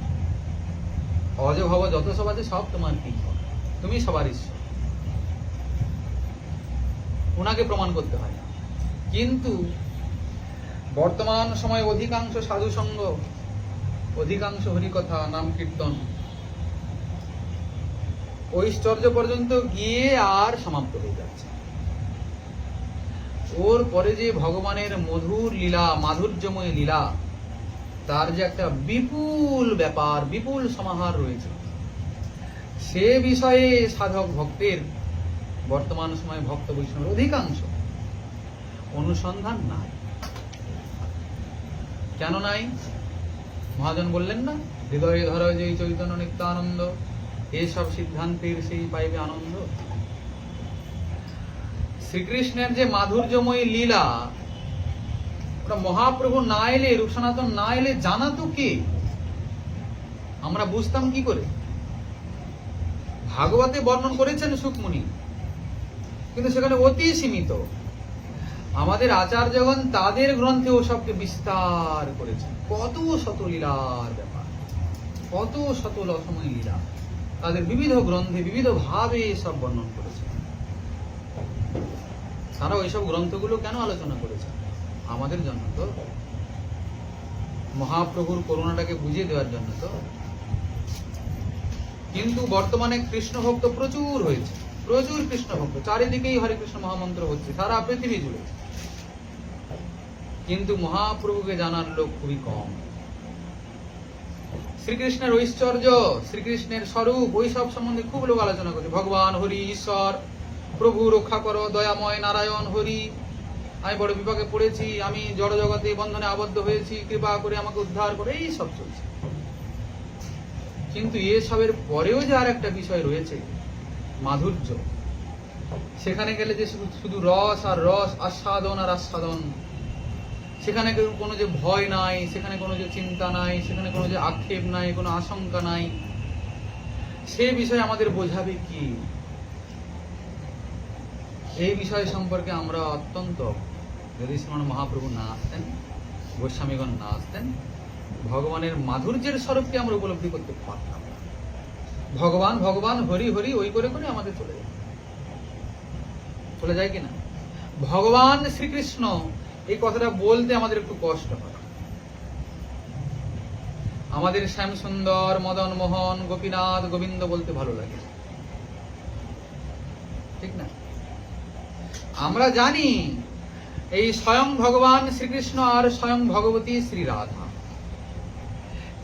অজ ভব যত সব আছে সব তোমার কিঙ্কর, তুমি সবার ঈশ্বর। উনাকে প্রমাণ করতে হয় না। কিন্তু বর্তমান সময় অধিকাংশ সাধু সঙ্গ, অধিকাংশ হরিকথা, নাম কীর্তন, ঐশ্বর্য পর্যন্ত গিয়ে আর সমাপ্ত হয়ে যাচ্ছে। ওর পরে যে ভগবানের মধুর লীলা, মাধুর্যময় লীলা, তার যে একটা বিপুল ব্যাপার, বিপুল সমাহার রয়েছে, সে বিষয়ে সাধক ভক্তের, বর্তমান সময়ে ভক্ত বৈষ্ণবের অধিকাংশ অনুসন্ধান নাই। কেন নাই? মহাজন বললেন না, হৃদয়ে ধর যে চৈতন্য নিত্যানন্দ, এসব সিদ্ধান্তের সেই পাইবে আনন্দ। শ্রীকৃষ্ণের যে মাধুর্যময় লীলা, ওটা মহাপ্রভু না এলে, রূপ সনাতন না এলে জানাতো কে? আমরা বুঝতাম কি করে? ভাগবতে বর্ণন করেছেন সুকমুনি, কিন্তু সেখানে অতি সীমিত। আমাদের আচার্যগণ তাদের গ্রন্থে ওসবকে বিস্তার করেছেন। কত শত লীলার ব্যাপার, কত শত রসময় লীলা তাদের বিবিধ গ্রন্থে বিবিধ ভাবে সব বর্ণন করেছেন। তারা ওইসব গ্রন্থগুলো কেন আলোচনা করেছেন? আমাদের জন্য তো, মহাপ্রভুর করুণাটাকে বুঝিয়ে দেওয়ার জন্য তো। কিন্তু বর্তমানে কৃষ্ণ ভক্ত প্রচুর হয়েছে, প্রচুর কৃষ্ণ ভক্ত, চারিদিকেই হরে কৃষ্ণ মহামন্ত্র হচ্ছে সারা পৃথিবী জুড়ে, কিন্তু মহাপ্রভুকে জানার লোক খুবই কম। শ্রীকৃষ্ণের ঐশ্বর্য, শ্রীকৃষ্ণের স্বরূপ, ওই সব সম্বন্ধে খুব লোক আলোচনা করছে। ভগবান হরি ঈশ্বর, প্রভু রক্ষা করো, দয়াময় নারায়ণ হরি, আমি বড় বিপাকে পড়েছি, আমি জড় জগতে বন্ধনে আবদ্ধ হয়েছি, কৃপা করে আমাকে উদ্ধার করে, এই সব চলছে। কিন্তু এসবের পরেও যে আর একটা বিষয় রয়েছে, মাধুর্য, সেখানে গেলে যে শুধু রস আর রস, আস্বাদন আর আস্বাদন, সেখানে কোনো যে ভয় নাই, সেখানে কোনো যে চিন্তা নাই, সেখানে কোনো যে আক্ষেপ নাই, কোনো আশঙ্কা নাই, সে বিষয়ে আমাদের বোঝাবে কি? এই বিষয় সম্পর্কে আমরা অত্যন্ত, যদি শ্রীমান মহাপ্রভু না আসতেন, গোস্বামীগণ না আসতেন, ভগবানের মাধুর্যের স্বরূপকে আমরা উপলব্ধি করতে পারতাম না। ভগবান ভগবান হরি হরি ওই করে করে আমাদের চলে যায় কিনা? ভগবান শ্রীকৃষ্ণ, এই কথাটা বলতে আমাদের একটু কষ্ট হয়। আমাদের শ্যাম সুন্দর, মদন মোহন, গোপীনাথ, গোবিন্দ বলতে ভালো লাগে, ঠিক না? আমরা জানি এই স্বয়ং ভগবান শ্রীকৃষ্ণ আর স্বয়ং ভগবতী শ্রী রাধা,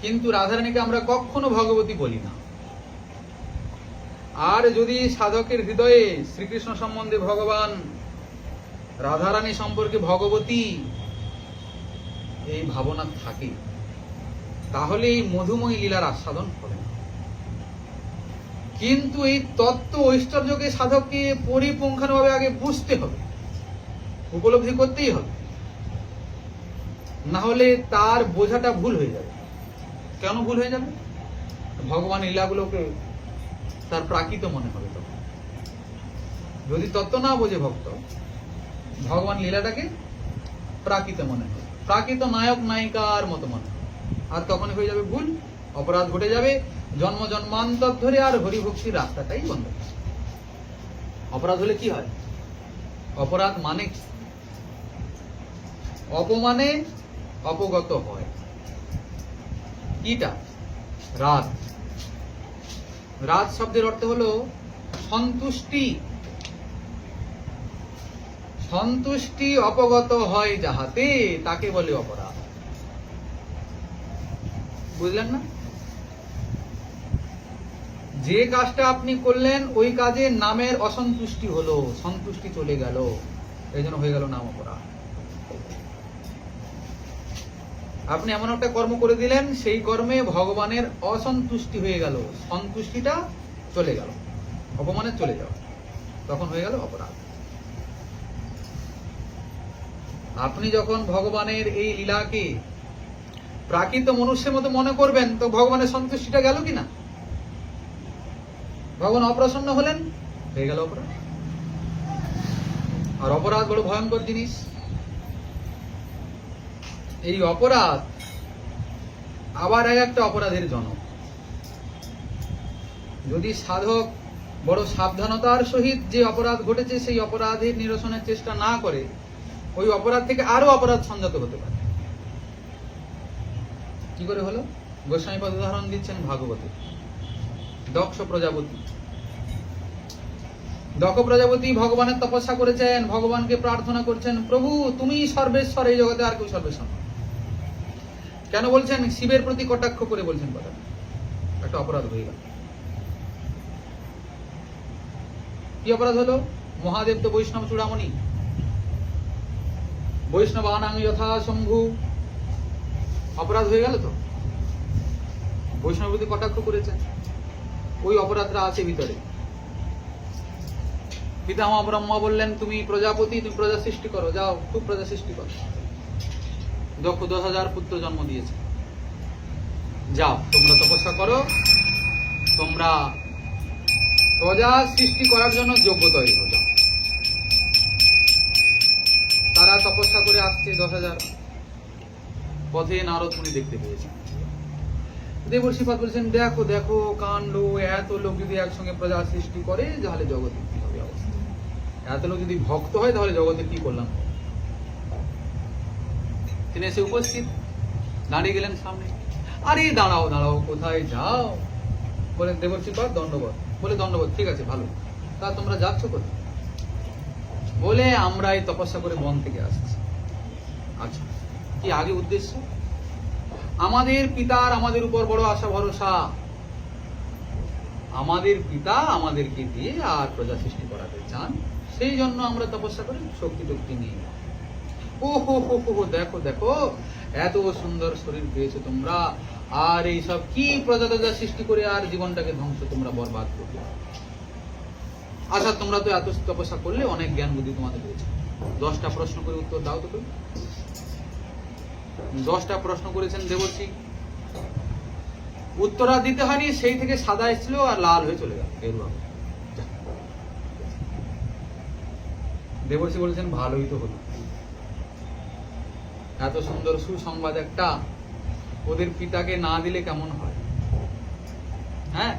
কিন্তু রাধারানীকে আমরা কখনো ভগবতী বলি না। আর যদি সাধকের হৃদয়ে শ্রীকৃষ্ণ সম্বন্ধে ভগবান, রাধারানী সম্পর্কে ভগবতী এই ভাবনা থাকে, তাহলে এই মধুময় লীলার আস্বাদন হবে না। কিন্তু এই তত্ত্ব ঐশ্বর্যকে সাধককে পরিপুঙ্খানুভাবে আগে বুঝতে হবে, উপলব্ধি করতেই হবে, না হলে তার বোঝাটা ভুল হয়ে যাবে। কেন ভুল হয়ে যাবে? ভগবান লীলাগুলোকে তার প্রাকৃত মনে হবে। তখন যদি তত্ত্ব না বোঝে ভক্ত, ভগবান লীলাটাকে প্রাকৃত মনে হবে, প্রাকৃত নায়ক নায়িকার মতো মনে হবে, আর তখনই হয়ে যাবে ভুল, অপরাধ ঘটে যাবে, জন্ম জন্মান্তর ধরে আর হরিভক্তির রাস্তাটাই বন্ধ। অপরাধ হলে কি হয়? অপরাধ মানে অপমানে অপগত হয়। কিটা? রাত। রাত শব্দের অর্থ হলো সন্তুষ্টি। সন্তুষ্টি অপগত হয় যাহাতে তাকে বলে অপরাধ। বুঝলেন না? যে কাজটা আপনি করলেন ওই কাজে নামের অসন্তুষ্টি হলো, সন্তুষ্টি চলে গেল, এই জন্য হয়ে গেল নাম অপরাধ। আপনি এমন একটা কর্ম করে দিলেন, সেই কর্মে ভগবানের অসন্তুষ্টি হয়ে গেল, সন্তুষ্টিটা চলে গেল, অপমানে চলে যাওয়া, তখন হয়ে গেল অপরাধ। আপনি যখন ভগবানের এই লীলাকে প্রাকৃত মনুষ্যের মতো মনে করবেন, তো ভগবানের সন্তুষ্টিটা গেল কিনা? ভগবান অপ্রসন্ন হলেন, হয়ে গেল অপরাধ। আর অপরাধ বড় ভয়ঙ্কর জিনিস। এই অপরাধ আবার একটা অপরাধের জনক। যদি সাধক বড় সাবধানতার সহিত যে অপরাধ ঘটেছে সেই অপরাধের নিরসনের চেষ্টা না করে, ওই অপরাধ থেকে আরো অপরাধ সংযত হতে পারে। কি করে হলো? গোস্বামীপাদ উদাহরণ দিচ্ছেন ভাগবতে। দক্ষ প্রজাপতি, দক্ষ প্রজাপতি ভগবানের তপস্যা করেছেন, ভগবানকে প্রার্থনা করছেন, প্রভু তুমি সর্বেশ্বর, এই জগতে আর কেউ সর্বেশ্বর নয়। কেন বলছেন? শিবের প্রতি কটাক্ষ করে বলছেন কথা, একটা অপরাধ হয়ে গেল। কি অপরাধ হলো? মহাদেব তো বৈষ্ণব চূড়ামণি, বৈষ্ণবানাং যথা শম্ভু, অপরাধ হয়ে গেল তো। বৈষ্ণবের প্রতি কটাক্ষ করেছেন, ওই অপরাধটা আছে ভিতরে। পিতামহ ব্রহ্মা বললেন তুমি প্রজাপতি, তুমি প্রজা সৃষ্টি করো, যাও খুব প্রজা সৃষ্টি করো। দক্ষ 10,000 পুত্র জন্ম দিয়েছে, যাও তোমরা তপস্যা করো, তোমরা প্রজা সৃষ্টি করার জন্য যোগ্য তৈরি হও। তারা তপস্যা করে আসছে 10,000, পথে নারদ মুনি দেখতে পেয়েছেন। দেবর্ষিপাদ বলছেন দেখো দেখো কাণ্ড, এত লোক যদি একসঙ্গে প্রজা সৃষ্টি করে তাহলে জগতের কি হবে অবস্থা, এত লোক যদি ভক্ত হয় তাহলে জগতের কি করলাম। তিনি এসে উপস্থিত, দাঁড়িয়ে গেলেন সামনে। আরে দাঁড়াও দাঁড়াও, কোথায় যাও? বলেন দেবর্ষিপাদ দণ্ডবত। বলে দণ্ডবত, ঠিক আছে ভালো, তা তোমরা যাচ্ছ কোথায়? বলে আমরা এই তপস্যা করে বন থেকে আসছি। আচ্ছা, কি আগে উদ্দেশ্য? আমাদের পিতার আমাদের উপর বড় আশা ভরসা, আমাদের পিতা আমাদেরকে দিয়ে আর প্রজা সৃষ্টি করাতে চান, সেই জন্য আমরা তপস্যা করে শক্তি টক্তি নিয়ে। ও হো হো হো, দেখো দেখো এত সুন্দর শরীর পেয়েছো তোমরা, আর এইসব কি প্রজা টজা সৃষ্টি করে আর জীবনটাকে ধ্বংস তোমরা বরবাদ করবে। আচ্ছা তোমরা তো এত তপস্যা করলে, অনেক জ্ঞান বুদ্ধি তোমাদের রয়েছে, 10টা প্রশ্ন করে উত্তর দাও তো। 10টা প্রশ্ন করেছেন দেবর্ষি, উত্তর আর দিতে হয়নি, সেই থেকে সাদা এসেছিল আর লাল হয়ে চলে গেল গেরুয়া। দেবর্ষি বলেছেন ভালোই তো হলো, এত সুন্দর সুসংবাদ একটা ওদের পিতাকে না দিলে কেমন হয়। হ্যাঁ,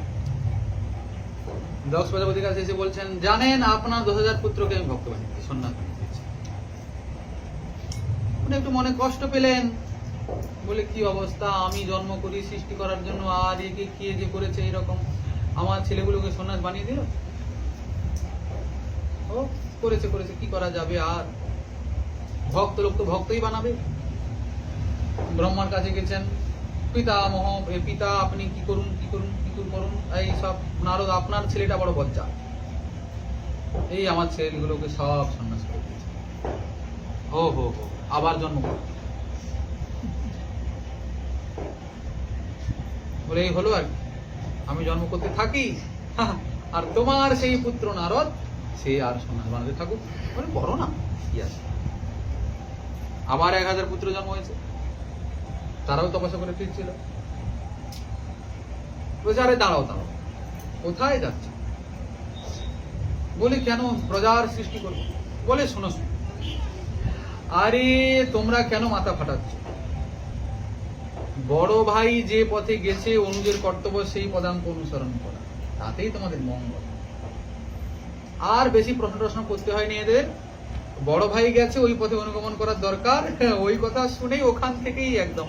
দক্ষ প্রজাপতির কাছে এসে বলছেন জানেন আপনার 10,000 পুত্রকে আমি ভক্ত বানিয়েছি, সন্ন্যাস বানিয়েছি। উনি একটু মনে কষ্ট পেলেন, বলে কি অবস্থা, আমি জন্ম করি সৃষ্টি করার জন্য, আর একে কে যে করেছে এরকম, আমার ছেলেগুলোকে সন্ন্যাস বানিয়ে দিল। ও করেছে করেছে, কি করা যাবে, আর ভক্ত লোক তো ভক্তই বানাবে। ব্রহ্মার কাছে গেছেন, পিতামহ পিতা আপনি কি করুন কি করুন কি করুন, এই সব নারদ আপনার ছেলেটা বড় বজ্জা, এই আমার ছেলেগুলোকে সব সন্ন্যাস করে দিয়েছে। ও হো হো, আবার জন্ম বলে এই হলো আর আমি জন্ম করতে থাকি, আর তোমার সেই পুত্র নারদ সে আর সন্ন্যাস বানাতে থাকুক। বলে বড় না কি আছে। আবার 1,000 পুত্র জন্ম হয়েছে, তারাও তপস্যা করে ফিরছিল। বলছে আরে দাঁড়াও দাঁড়াও, কোথায় যাচ্ছে? বলে কেন প্রজার সৃষ্টি করবো। বলে শোনো শোনো, আরে তোমরা কেন মাথা ফাটাচ্ছ? বড় ভাই যে পথে গেছে অনুজের কর্তব্য সেই পদাঙ্ক অনুসরণ করা, তাতেই তোমাদের মঙ্গল। আর বেশি প্রশ্ন করতে হয়নি এদের, বড় ভাই গেছে ওই পথে অনুগমন করার দরকার, ওই কথা শুনেই ওখান থেকেই একদম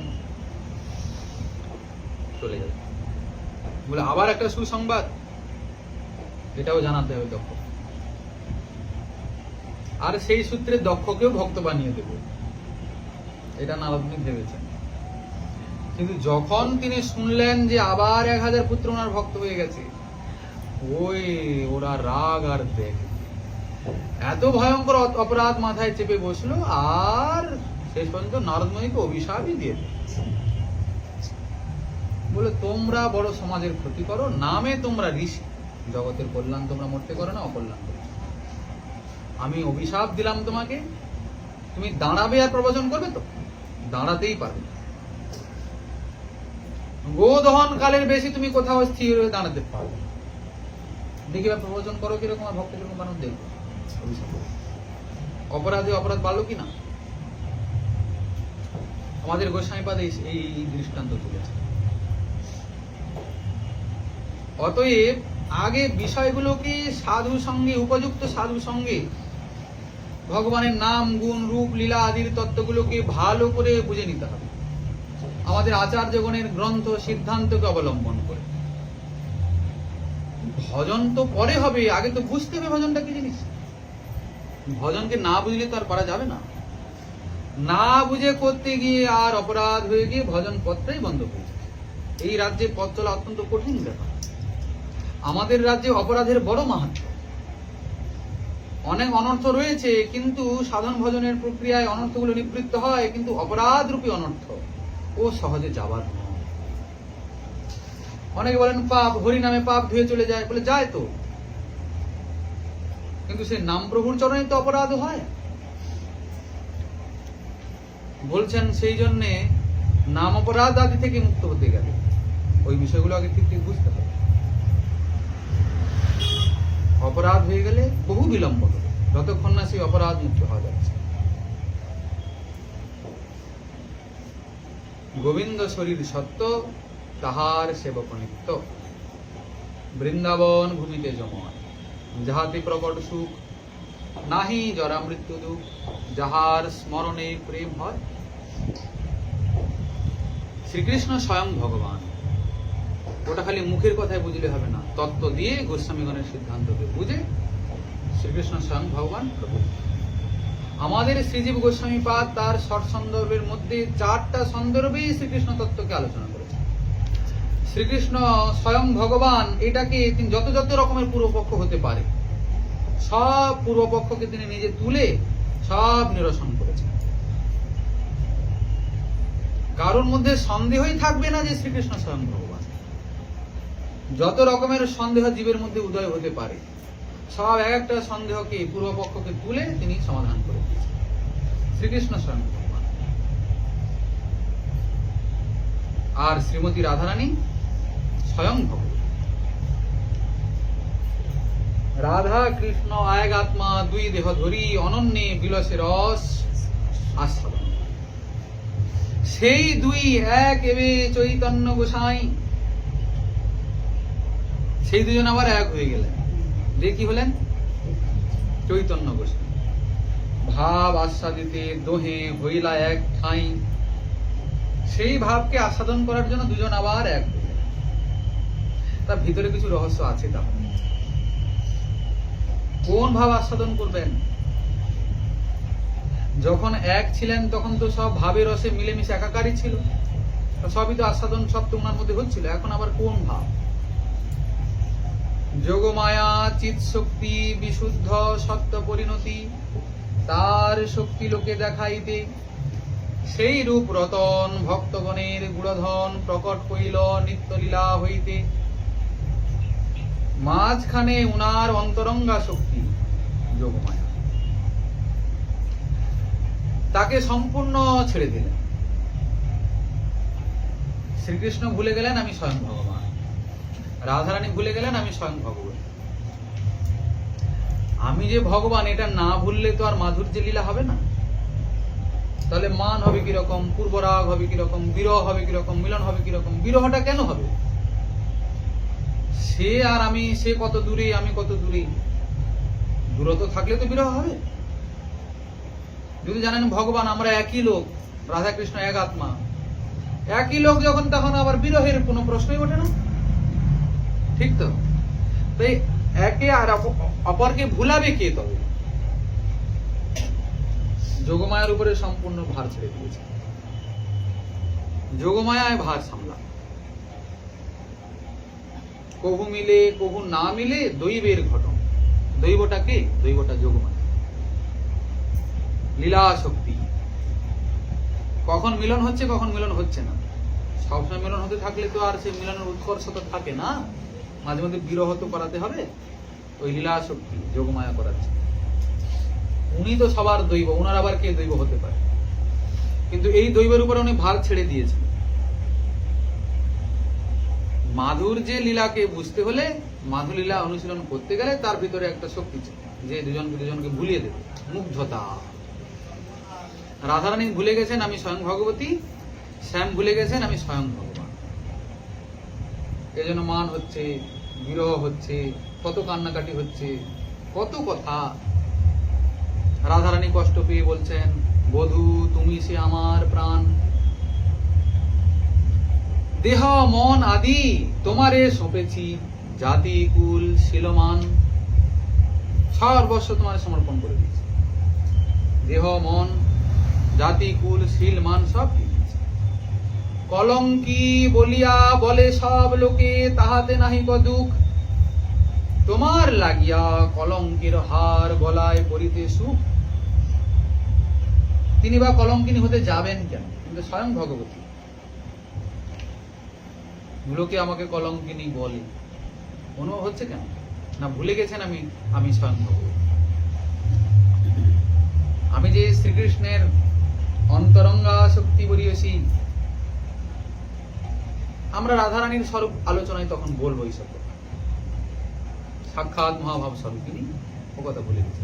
চলে যাবে। বলে আবার একটা সুসংবাদ, এটাও জানাতে হবে দক্ষ। আর সেই সূত্রে দক্ষকেও ভক্ত বানিয়ে দেব, এটা নারদমুনি ভেবেছেন। কিন্তু যখন তিনি শুনলেন যে আবার 1000 পুত্র ওনার ভক্ত হয়ে গেছে, ওরা রাগ আর দেখ, এত ভয়ঙ্কর অপরাধ মাথায় চেপে বসলো, আর শেষ পর্যন্ত নারদমুনিকে অভিশাপই দিয়ে দিল। বলে তোমরা বড় সমাজের ক্ষতি করো, নামে তোমরা ঋষি, জগতের কল্যাণ তোমরা মরতে করো না, অকল্যাণ করো। আমি অভিশাপ দিলাম তোমাকে, তুমি দাঁড়াবে আর প্রবচন করবে? তো দাঁড়াতেই পারবে না। গোদহন কালের বেশি তুমি কোথাও স্থির হয়ে দাঁড়াতে পারবে। দেখি বা প্রবচন করো কিরকম, আর ভক্ত কিরকম বানর দেখবো। অপরাধে অপরাধ বাড়লো কিনা? আমাদের গোস্বামীপাদ এই দৃষ্টান্ত তুলেছে। অতএব আগে বিষয়গুলোকে সাধু সঙ্গে, উপযুক্ত সাধু সঙ্গে ভগবানের নাম, গুণ, রূপ, লীলা আদির তত্ত্বগুলোকে ভালো করে বুঝে নিতে হবে, আমাদের আচার্যগণের গ্রন্থ সিদ্ধান্তকে অবলম্বন করে। ভজন তো পরে হবে, আগে তো বুঝতে হবে ভজনটা কি জিনিস। ভজনকে না বুঝলে তো আর পারা যাবে না। না বুঝে করতে গিয়ে আর অপরাধ হয়ে গিয়ে ভজন পথটাই বন্ধ হয়ে যায়। এই রাজ্যে পথ চলা অত্যন্ত কঠিন ব্যাপার। আমাদের রাজ্যে অপরাধের বড় মাহাত্ম্য। অনেক অনর্থ রয়েছে, কিন্তু সাধন ভজনের প্রক্রিয়ায় অনর্থগুলো নিবৃত্ত হয়, কিন্তু অপরাধ রূপী অনর্থ ও সহজে যাবার নয়। অনেকে বলেন পাপ, হরি নামে পাপ ধুয়ে চলে যায়, বলে যায় তো, কিন্তু সে নাম প্রভুর চরণে তো অপরাধ হয়। বলছেন সেই জন্যে নাম অপরাধ আদি থেকে মুক্ত হতে গেলে ওই বিষয়গুলো আগে ঠিক ঠিক বুঝতে হবে। অপরাধ হয়ে গেলে বহু বিলম্ব হবে, যতক্ষণ না সেই অপরাধ মুক্ত হওয়া যাচ্ছে। গোবিন্দ শরীর সত্য, তাহার সেবক নিত্য। বৃন্দাবন ভূমিতে জময়, যাহাতে প্রকট সুখ, নাহি জরা মৃত্যু দুঃখ, যাহার স্মরণে প্রেম হয়। শ্রীকৃষ্ণ স্বয়ং ভগবান। ওটা খালি মুখের কথায় বুঝলে হবে না, তত্ত্ব দিয়ে গোস্বামীগণের সিদ্ধান্তকে বুঝে শ্রীকৃষ্ণ স্বয়ং ভগবান প্রভু। আমাদের শ্রীজীব গোস্বামীপাদ তার ষট সন্দর্ভের মধ্যে 4টা সন্দর্ভে শ্রীকৃষ্ণ তত্ত্বকে আলোচনা করেছেন। শ্রীকৃষ্ণ স্বয়ং ভগবান, এটাকে তিনি যত যত রকমের পূর্বপক্ষ হতে পারে সব পূর্বপক্ষকে তিনি নিজে তুলে সব নিরসন করেছেন। কারোর মধ্যে সন্দেহই থাকবে না যে শ্রীকৃষ্ণ স্বয়ং ভগবান। যত রকমের সন্দেহ জীবের মধ্যে উদয় হতে পারে সব একটা সন্দেহকে, পূর্বপক্ষকে তুলে তিনি সমাধান করে দিয়েছেন। শ্রীকৃষ্ণ স্বয়ং ভগবান। আর শ্রীমতী রাধারানী স্বয়ং ভগবান। রাধা কৃষ্ণ এক আত্মা, দুই দেহ ধরি, অনন্যে বিলসে রস আস্বাদন। সেই দুই এক এবে চৈতন্য গোসাই। সেই দুজন আবার এক হয়ে গেলেন, যে কি হলেন? চৈতন্য গোসাই। ভাব আস্বাদিতে দোহে হইলা এক ঠাঁই। সেই ভাবকে আস্বাদন করার জন্য দুজন আবার এক হয়ে গেলেন। তার ভিতরে কিছু রহস্য আছে। তাহলে কোন ভাব আস্বাদন করবেন? যখন এক ছিলেন তখন তো সব ভাবের রসে মিলেমিশে একাকারই ছিল, সবই তো আস্বাদন, সব তো ওনার মধ্যে হচ্ছিল। এখন আবার কোন ভাব? যোগমায়া চিৎ শক্তি বিশুদ্ধ সত্য পরিণতি, তার শক্তি লোকে দেখাইতে। সেই রূপ রতন ভক্তগণের গুণধন, প্রকট হইল নিত্যলীলা হইতে। মাঝখানে উনার অন্তরঙ্গা শক্তি যোগমায়া, তাকে সম্পূর্ণ ছেড়ে দিলেন। শ্রীকৃষ্ণ ভুলে গেলেন আমি স্বয়ং ভগবান, রাধারানী ভুলে গেলেন আমি স্বয়ং ভগবান। আমি যে ভগবান এটা না ভুললে তো আর মাধুর্য লীলা হবে না। তাহলে মান হবে কিরকম, পূর্বরাগ হবে কিরকম, বিরহ হবে কিরকম, মিলন হবে কিরকম। বিরহটা কেন হবে? সে আর আমি, সে কত দূরে, আমি কত দূরে। দূরত্ব থাকলে তো বিরহ হবে। যদি জানেন ভগবান আমরা একই লোক, রাধা কৃষ্ণ এক আত্মা, একই লোক যখন, তখন আবার বিরহের কোনো প্রশ্নই ওঠে না। ঠিক তো? তাই একে আর অপরকে ভুলাবে কে? তবে যোগমায়ার উপরে সম্পূর্ণ ভার ছেড়ে দিয়েছে। যোগমায়ায় ভার সামলা, কহু মিলে কহু না মিলে দৈবের ঘটন। দৈবটা কে? দৈবটা যোগমায়া, লীলা শক্তি। কখন মিলন হচ্ছে, কখন মিলন হচ্ছে না। সবসময় মিলন হতে থাকলে তো আর সেই মিলনের উৎকর্ষতা থাকে না, মাঝে মধ্যে বিরহ তো করাতে হবে। ওই লীলা শক্তি যোগমায়া করাচ্ছে। উনি তো সবার দৈব, উনার আবার কে দৈব হতে পারে? কিন্তু এই দৈবের উপরে উনি ভার ছেড়ে দিয়েছেন। মাধুর্যে লীলাকে বুঝতে হলে, মাধুর লীলা অনুশীলন করতে গেলে তার ভিতরে একটা শক্তি চাই, যে দুজনকে ভুলিয়ে দেবে, মুগ্ধতা। রাধারানী ভুলে গেছেন আমি স্বয়ং ভগবতী, শ্যাম ভুলে গেছেন আমি স্বয়ং ভগবান। এজন্য মান হচ্ছে, বিরহ হচ্ছে, কত কান্নাকাটি হচ্ছে, কত কথা। রাধারানী কষ্ট পেয়ে বলছেন, বধূ তুমি সে আমার প্রাণ, দেহ মন আদি তোমারে সঁপেছি, জাতি কুল শিলমান, সর্বস্ব তোমার সমর্পণ করে দিয়েছি। দেহ মন জাতি কুল শিল মান সব দিয়েছি। কলঙ্কি বলিয়া বলে সব লোকে, তাহাতে নাহি ক দুঃখ, তোমার লাগিয়া কলঙ্কের হার গলায় পরিতে সুখ। তিনি বা কলঙ্কিনী হতে যাবেন কেন? কিন্তু স্বয়ং ভগবতী। লোকে আমাকে কলঙ্কিনী বলে, অনুভব হচ্ছে কেন? না ভুলে গেছেন আমি স্বয়ং ভগবতী। আমি যে শ্রীকৃষ্ণের অন্তরঙ্গা শক্তি বলিয়েছি। আমরা রাধারানীর স্বরূপ আলোচনায় তখন বলবো এইসব কথা। সাক্ষাৎ মহাভাব স্বরূপিনী, ও কথা ভুলে গেছি।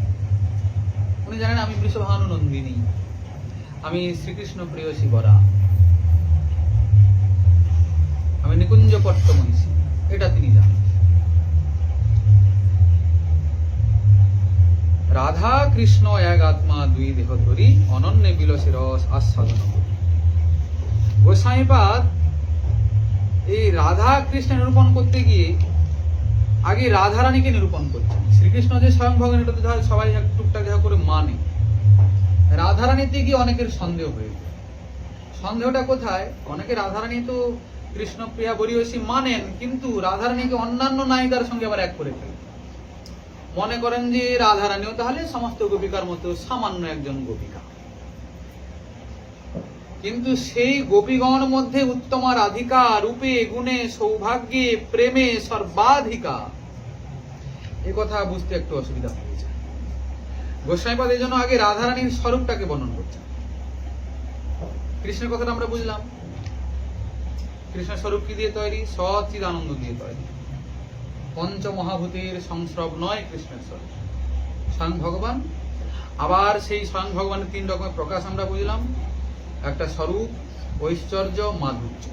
উনি জানেন আমি বৃষভানু নন্দিনী, আমি শ্রীকৃষ্ণ প্রেয়সী বরা, আমি নিকুঞ্জ পট্ট মহিষী, এটা তিনি জানেন। রাধা কৃষ্ণ এক আত্মা দুই দেহ ধরি, অনন্যে বিলসে রস আস্বাদন করি। গোস্বামীপাদ এই রাধা কৃষ্ণ নিরূপণ করতে গিয়ে আগে রাধারানীকে নিরূপণ করছেন। শ্রীকৃষ্ণ যে স্বয়ং ভগবান, এটা তো সবাই টুকটাক দেখা করে মানে। রাধারানীতে গিয়ে অনেকের সন্দেহ হয়ে যায়। সন্দেহটা কোথায়? অনেকে রাধারানী তো কৃষ্ণপ্রিয়া বরিয়সী মানেন, কিন্তু রাধারানীকে অন্যান্য নায়িকার সঙ্গে আবার এক করে ফেলেন। মনে করেন যে রাধারানীও তাহলে সমস্ত গোপিকার মতো সামান্য একজন গোপিকা। কিন্তু সেই গোপীগণ মধ্যে উত্তমা রাধিকা, রূপে গুণে সৌভাগ্যে প্রেমে সর্বাধিকা। এই কথা বুঝতে একটু অসুবিধা হয়ে যায়। গোস্বামীপাদ এই জন্য আগে রাধারানীর স্বরূপটাকে বর্ণন করছেন। কৃষ্ণের কথাটা আমরা বুঝলাম। কৃষ্ণের স্বরূপ কি দিয়ে তৈরি? সচিদ আনন্দ দিয়ে তৈরি। পঞ্চমহাভূতের সংস্রব নয় কৃষ্ণের স্বরূপ, স্বয়ং ভগবান। আবার সেই স্বয়ং ভগবানের তিন রকমের প্রকাশ আমরা বুঝলাম। একটা স্বরূপ, ঐশ্বর্য, মাধুর্য।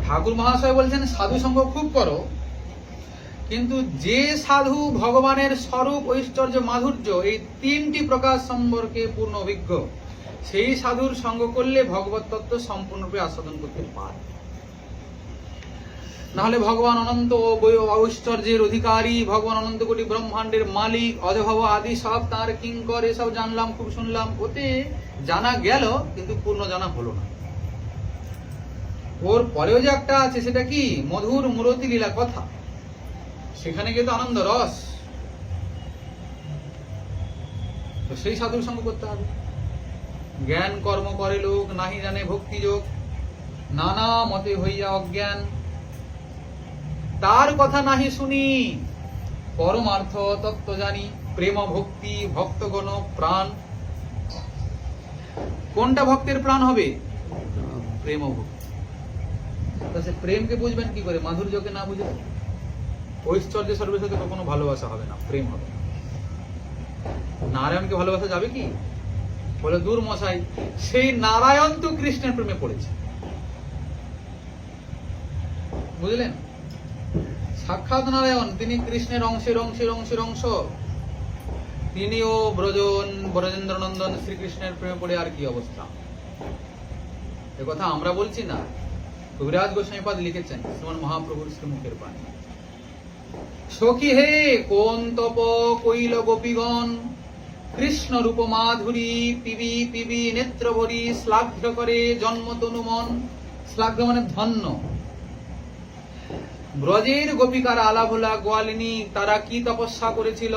ঠাকুর মহাশয় বলছেন সাধু সঙ্গ খুব করো, কিন্তু যে সাধু ভগবানের স্বরূপ, ঐশ্বর্য, মাধুর্য এই তিনটি প্রকাশ সম্পর্কে পূর্ণ অভিজ্ঞ, সেই সাধুর সঙ্গ করলে ভগবত তত্ত্ব সম্পূর্ণরূপে আস্বাদন করতে পারে। নাহলে ভগবান অনন্ত ঐশ্বর্যের অধিকারী, ভগবান অনন্ত কোটি ব্রহ্মাণ্ডের মালিক, অজভব আদি সব তার কিঙ্কর, এসব জানলাম, খুব শুনলাম, ওতে জানা গেল কিন্তু পূর্ণ জানা হলো না। ওর পরেও যে একটা আছে, সেটা কি? মধুর মূরতি লীলা কথা। সেখানে কিন্তু আনন্দ রস। তো সেই সাধুর সঙ্গ করতে হবে। জ্ঞান কর্ম করে লোক, নাহি জানে ভক্তি যোগ, নানা মতে হইয়া অজ্ঞান, তার কথা নাহি শুনি, পরমার্থ তত্ত্ব জানি, প্রেম ভক্তি ভক্তগণ প্রাণ। কোনটা ভক্তের প্রাণ হবে? প্রেম ভক্তি। সে প্রেমকে বুঝবেন কি করে? মাধুর্যকে না বুঝে ঐশ্বর্য স্বরূপের সাথে কখনো ভালোবাসা হবে না, প্রেম হবে না। নারায়ণকে ভালোবাসা যাবে কি? বলে দূর মশাই, সেই নারায়ণ তো কৃষ্ণের প্রেমে পড়েছে। বুঝলেন? সাক্ষাৎ নারায়ণ, তিনি কৃষ্ণের অংশের অংশের অংশের অংশ। তিনিও ব্রজেন্দ্র নন্দন শ্রীকৃষ্ণের প্রেমে পড়ে আর কি অবস্থা। কথা আমরা বলছি না, কবিরাজ গোস্বামীপাদ লিখেছেন শ্রীমান মহাপ্রভুর শ্রীমুখের বাণী। সখী হে কোন তপ কইল গোপীগণ, কৃষ্ণ রূপ মাধুরী পিবি পিবি নেত্র ভরি শ্লাঘ্য করে জন্ম তনু মন। শ্লাঘ্য মানে ধন্য। ব্রজের গোপিকার আলাভোলা গোয়ালিনী তারা কি তপস্যা করেছিল?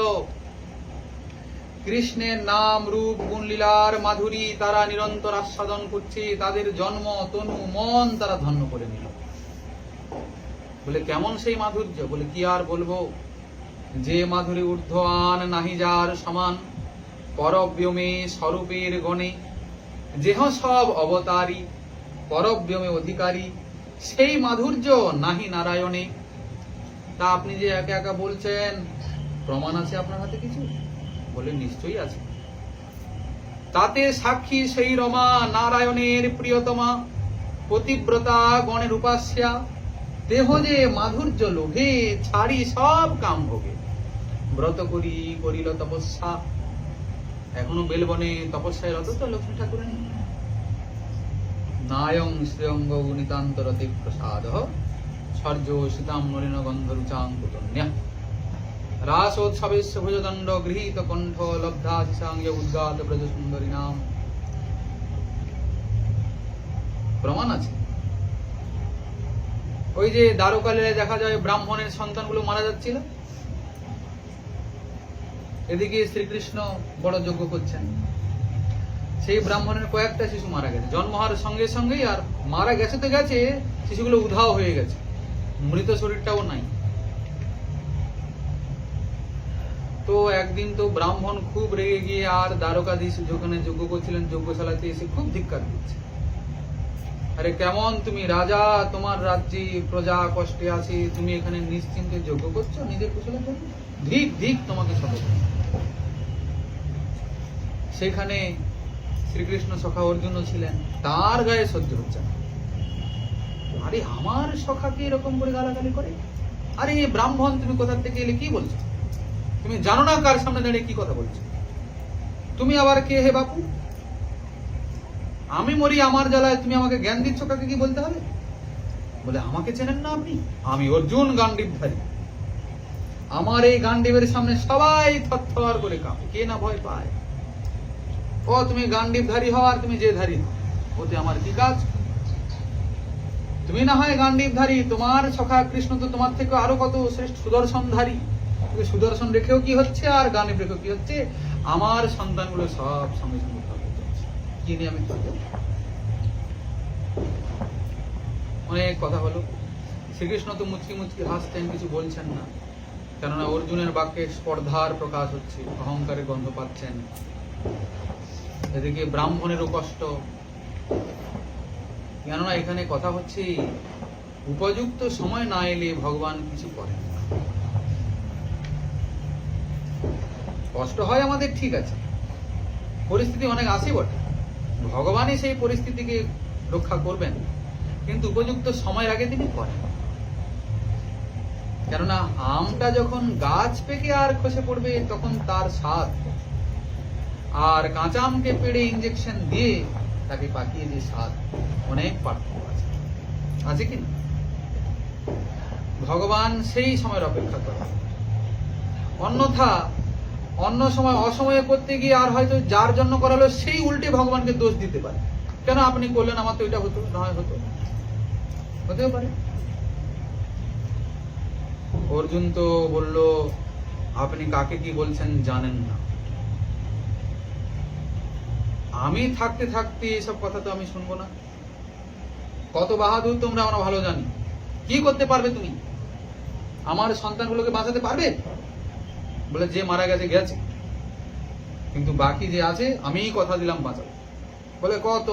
কৃষ্ণের নাম রূপ গুণ লীলার মাধুরী তারা নিরন্তর আস্বাদন করছে, তাদের জন্ম তনু মন তারা ধন্য করে নিল। বলে কেমন সেই মাধুর্য? বলে কি আর বলবো, যে মাধুরী ঊর্ধ্বান নাহি যার সমান, পরব্যোমে স্বরূপের গণে, যেহ সব অবতারী পরব্যোমে অধিকারী, সেই মাধুর্য নাহি নারায়ণে। তা আপনি যে একা একা বলছেন, প্রমাণ আছে আপনার হাতে কিছু? বলে নিশ্চয়ই আছে। তাতে সাক্ষী সেই রমা নারায়ণের প্রিয়তমা, পতিব্রতা গণের উপাস্যা, দেহ যে মাধুর্য লোভে ছাড়ি সব কাম ভোগে, ব্রত করি করিল তপস্যা। এখনো বেলবনে তপস্যায় রত তো লক্ষ্মী ঠাকুরের। নায়ং শ্রেয়ঙ্গ নিতান্তরতে প্রসাদ সর্য সীতাম নলিন গন্ধ রুচাং কুতন্যা, রাসোৎসবেশ ভুজদণ্ড গৃহীত কণ্ঠ লব্ধা সাঙ্গ উদ্গাত ব্রজ সুন্দরী নাম। প্রমাণ আছে। ওই যে দ্বারকালে দেখা যায় ব্রাহ্মণের সন্তানগুলো মারা যাচ্ছিল, এদিকে শ্রীকৃষ্ণ বড় যজ্ঞ করছেন, সেই ব্রাহ্মণের কয়েকটা শিশু মারা গেছে জন্ম হওয়ার সঙ্গে সঙ্গেই। আর মারা গেছে তো গেছে, শিশুগুলো উধাও হয়ে গেছে, মৃত শরীরটাও নাই। তো একদিন তো ব্রাহ্মণ খুব রেগে গিয়ে আর দ্বারকাধীশ যেখানে যজ্ঞ করছিলেন যজ্ঞশালাতে এসে খুব ধিক্কার দিচ্ছে, আরে কেমন তুমি রাজা, তোমার রাজ্যে প্রজা কষ্টে আছে, তুমি এখানে নিশ্চিন্তে যজ্ঞ করছো নিজের কুশলের জন্য? ধিক ধিক তোমাকে সতর্ক। সেখানে শ্রীকৃষ্ণ সখা অর্জুনও ছিলেন, তার গায়ে সহ্য হচ্ছে না। আরে আমার সখাকে এরকম করে গালাগালি করে? আরে ব্রাহ্মণ তুমি কোথা থেকে এলে, কি বলছো? তুমি জানো না কার সামনে দাঁড়িয়ে কি কথা বলছো? তুমি আবার কে হে বাপু? আমি মরি আমার জ্বালায়, তুমি আমাকে জ্ঞান দিচ্ছ কাকে কি বলতে হবে? বলে আমাকে চেনেন না আপনি? আমি অর্জুন গান্ডীবধারী। আমার এই গান্ডীবের সামনে সবাই থরথর করে কাঁপে, কে না ভয় পায়। ও তুমি গান্ডীবধারী হও আর তুমি যে ধারী হও, ওতে আমার কি কাজ? তুমি না হয় গান্ডীবধারী, তোমার সখা কৃষ্ণ তো তোমার থেকে আরো কত শ্রেষ্ঠ সুদর্শনধারী। সুদর্শন রেখেও কি হচ্ছে, আর গান্ডীব রেখেও কি হচ্ছে? আমার সন্তানগুলো সব সঙ্গে সঙ্গে কি নিয়ে আমি থাকবো? অনেক কথা হলো। শ্রীকৃষ্ণ তো মুচকি মুচকি হাসছেন, কিছু বলছেন না, কেননা অর্জুনের বাক্যে স্পর্ধার প্রকাশ হচ্ছে, অহংকারের গন্ধ পাচ্ছেন। এদিকে ব্রাহ্মণেরও কষ্ট, কেননা এখানে কথা হচ্ছে উপযুক্ত সময় না এলে ভগবান কিছু করেন না। কষ্ট হয় আমাদের, ঠিক আছে, পরিস্থিতি অনেক আসে বটে, ভগবানই সেই পরিস্থিতিকে রক্ষা করবেন, কিন্তু উপযুক্ত সময়ের আগে তিনি করেন। কেননা আমটা যখন গাছ পেকে আর খসে পড়বে তখন তার স্বাদ, আর কাঁচা আমকে পেড়ে ইঞ্জেকশন দিয়ে তাকে পাকিয়ে যে স্বাদ, অনেক পার্থক্য আছে, আছে কি না? ভগবান সেই সময়ের অপেক্ষা করেন। অন্যথা অন্য সময় অসময়ে করতে গিয়ে আর হয়তো যার জন্য করালো সেই উল্টে ভগবানকে দোষ দিতে পারে, কেন আপনি করলেন, আমার তো এটা হতো না, হতো, হতেও পারে। অর্জুন তো বলল, আপনি কাকে কি বলছেন জানেন না। আমি থাকতে থাকতে এসব কথা তো আমি শুনবো না। কত বাহাদুর তোমরা, আমরা ভালো জানি। কি করতে পারবে তুমি? আমার সন্তানগুলোকে বাঁচাতে পারবে? বলে যে মারা গেছে গেছে, কিন্তু বাকি যে আছে আমি কথা দিলাম বাঁচাবো। বলে কত?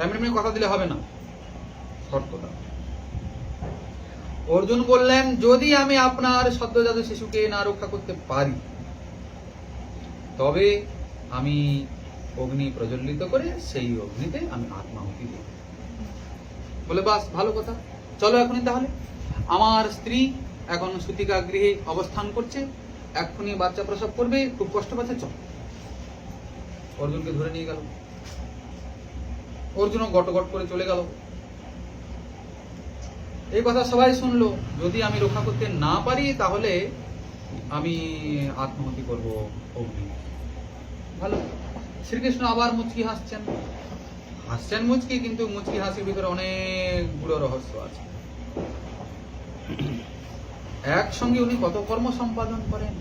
এমনি কথা দিলে হবে না, শর্ত দাও। অর্জুন বললেন, যদি আমি আপনার সদ্যজাত শিশুকে না রক্ষা করতে পারি তবে আমি অগ্নি প্রজ্বলিত করে সেই অগ্নিতে আমি আত্মাহুতি দেব। বলে বাস, ভালো কথা, চলো এখনই তাহলে। আমার স্ত্রী এখন সুতিকা গৃহে অবস্থান করছে, এক্ষুনি বাচ্চা প্রসব করবে, খুব কষ্ট পাচ্ছে, চল। অর্জুনকে ধরে নিয়ে গেল। অর্জুনও গটগট করে চলে গেল। এই কথা সবাই শুনলো, যদি আমি রক্ষা করতে না পারি তাহলে আমি আত্মহত্যা করব অগ্নি। ভালো। শ্রীকৃষ্ণ আবার মুচকি হাসছেন, মুচকি, কিন্তু মুচকি হাসির ভিতরে অনেক গুলো রহস্য আছে। একসঙ্গে উনি কত কর্ম সম্পাদন করেন,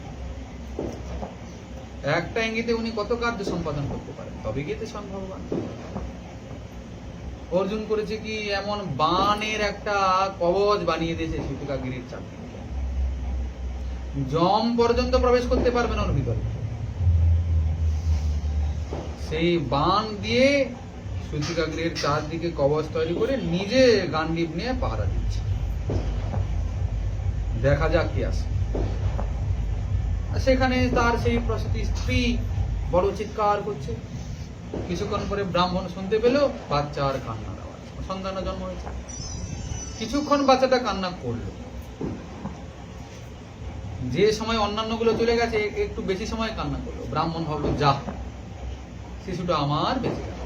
একটা ইঙ্গিতে উনি কত কার্য সম্পাদন করতে পারেন, তবে গিয়ে সম্ভব। অর্জুন করেছে কি, এমন বানের একটা কবচ বানিয়ে দিয়েছে সূতিকাগিরির চারদিকে, যম পর্যন্ত প্রবেশ করতে পারবে না ওর ভিতরে। সেই বান দিয়ে সূতিকাগিরির চারদিকে কবচ তৈরি করে নিজে গান্ডীব নিয়ে পাহারা দিচ্ছে। দেখা যাক কি আসে। সেখানে তার সেই প্রসূতি স্ত্রী বড় চিৎকার করছে। কিছুক্ষণ পরে ব্রাহ্মণ শুনতে পেল বাচ্চার কান্নার আওয়াজ, সন্তানের জন্ম হয়েছে। কিছুক্ষণ বাচ্চাটা কান্না করলো, যে সময় অন্যান্য গুলো চলে গেছে একটু বেশি সময় কান্না করলো। ব্রাহ্মণ ভাবলো, যা, শিশুটা আমার বেঁচে গেল।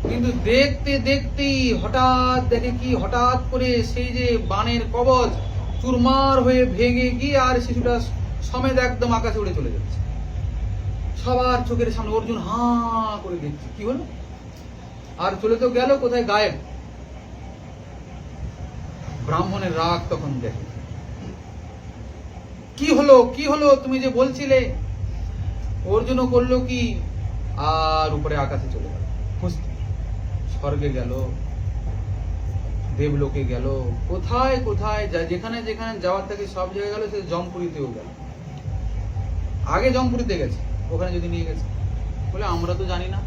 কিন্তু দেখতে দেখতেই হঠাৎ দেখে কি, হঠাৎ করে সেই যে বানের কবচ চুরমার হয়ে ভেঙে গিয়ে আর শিশুটা সমেত একদম আকাশে উড়ে চলে যাচ্ছে। সবার চোখের সামনে অর্জুন হাঁ করে দেখছে, কি হলো? আর চলে তো গেল, কোথায় গায়েব। ব্রাহ্মণের রাগ তখন দেখে, কি হলো, কি হলো, তুমি যে বলছিলে। অর্জুনও করলো কি, আর উপরে আকাশে চলে গেল, স্বর্গে গেল, দেবলোকে গেল, কোথায় কোথায় যেখানে যেখানে যাওয়ার থাকে সব জায়গায় গেল। সে জমপুরীতেও গেল, আগে জমপুরীতে গেছে, ওখানে যদি নিয়ে গেছে বলে আমরা তো জানি না।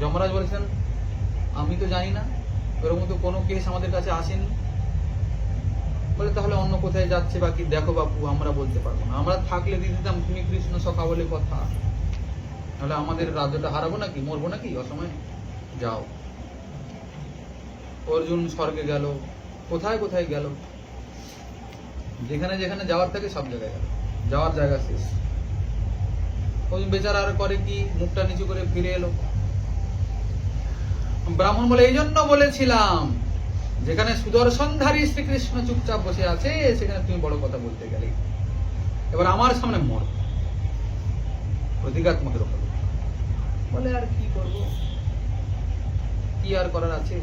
যমরাজ বলেছেন আমি তো জানি না, এরকম তো কোনো কেস আমাদের কাছে আসেনি। বলে তাহলে অন্য কোথায় যাচ্ছে বাকি দেখো বাপু, আমরা বলতে পারবো না। আমরা থাকলে দিয়ে দিতাম, তুমি কৃষ্ণ সখা বলে কথা, তাহলে আমাদের রাজ্যটা হারাবো নাকি, মরবো নাকি অসময়ে? যাও। অর্জুন স্বর্গে গেল, কোথায় কোথায় গেল, যেখানে যেখানে যাওয়ার থাকে সব জায়গায় গেল, যাওয়ার জায়গা শেষ। অর্জুন বেচারা আর করে কি, মুখটা নিচু করে ফিরে এলো। ব্রাহ্মণ বলে, এই জন্য বলেছিলাম, যেখানে সুদর্শনধারী শ্রীকৃষ্ণ চুপচাপ বসে আছে সেখানে তুমি বড় কথা বলতে গেলে। এবার আমার সামনে মর, প্রতিজ্ঞাত্মকের উপর। বলে আর কি করব, কি আর করার আছে।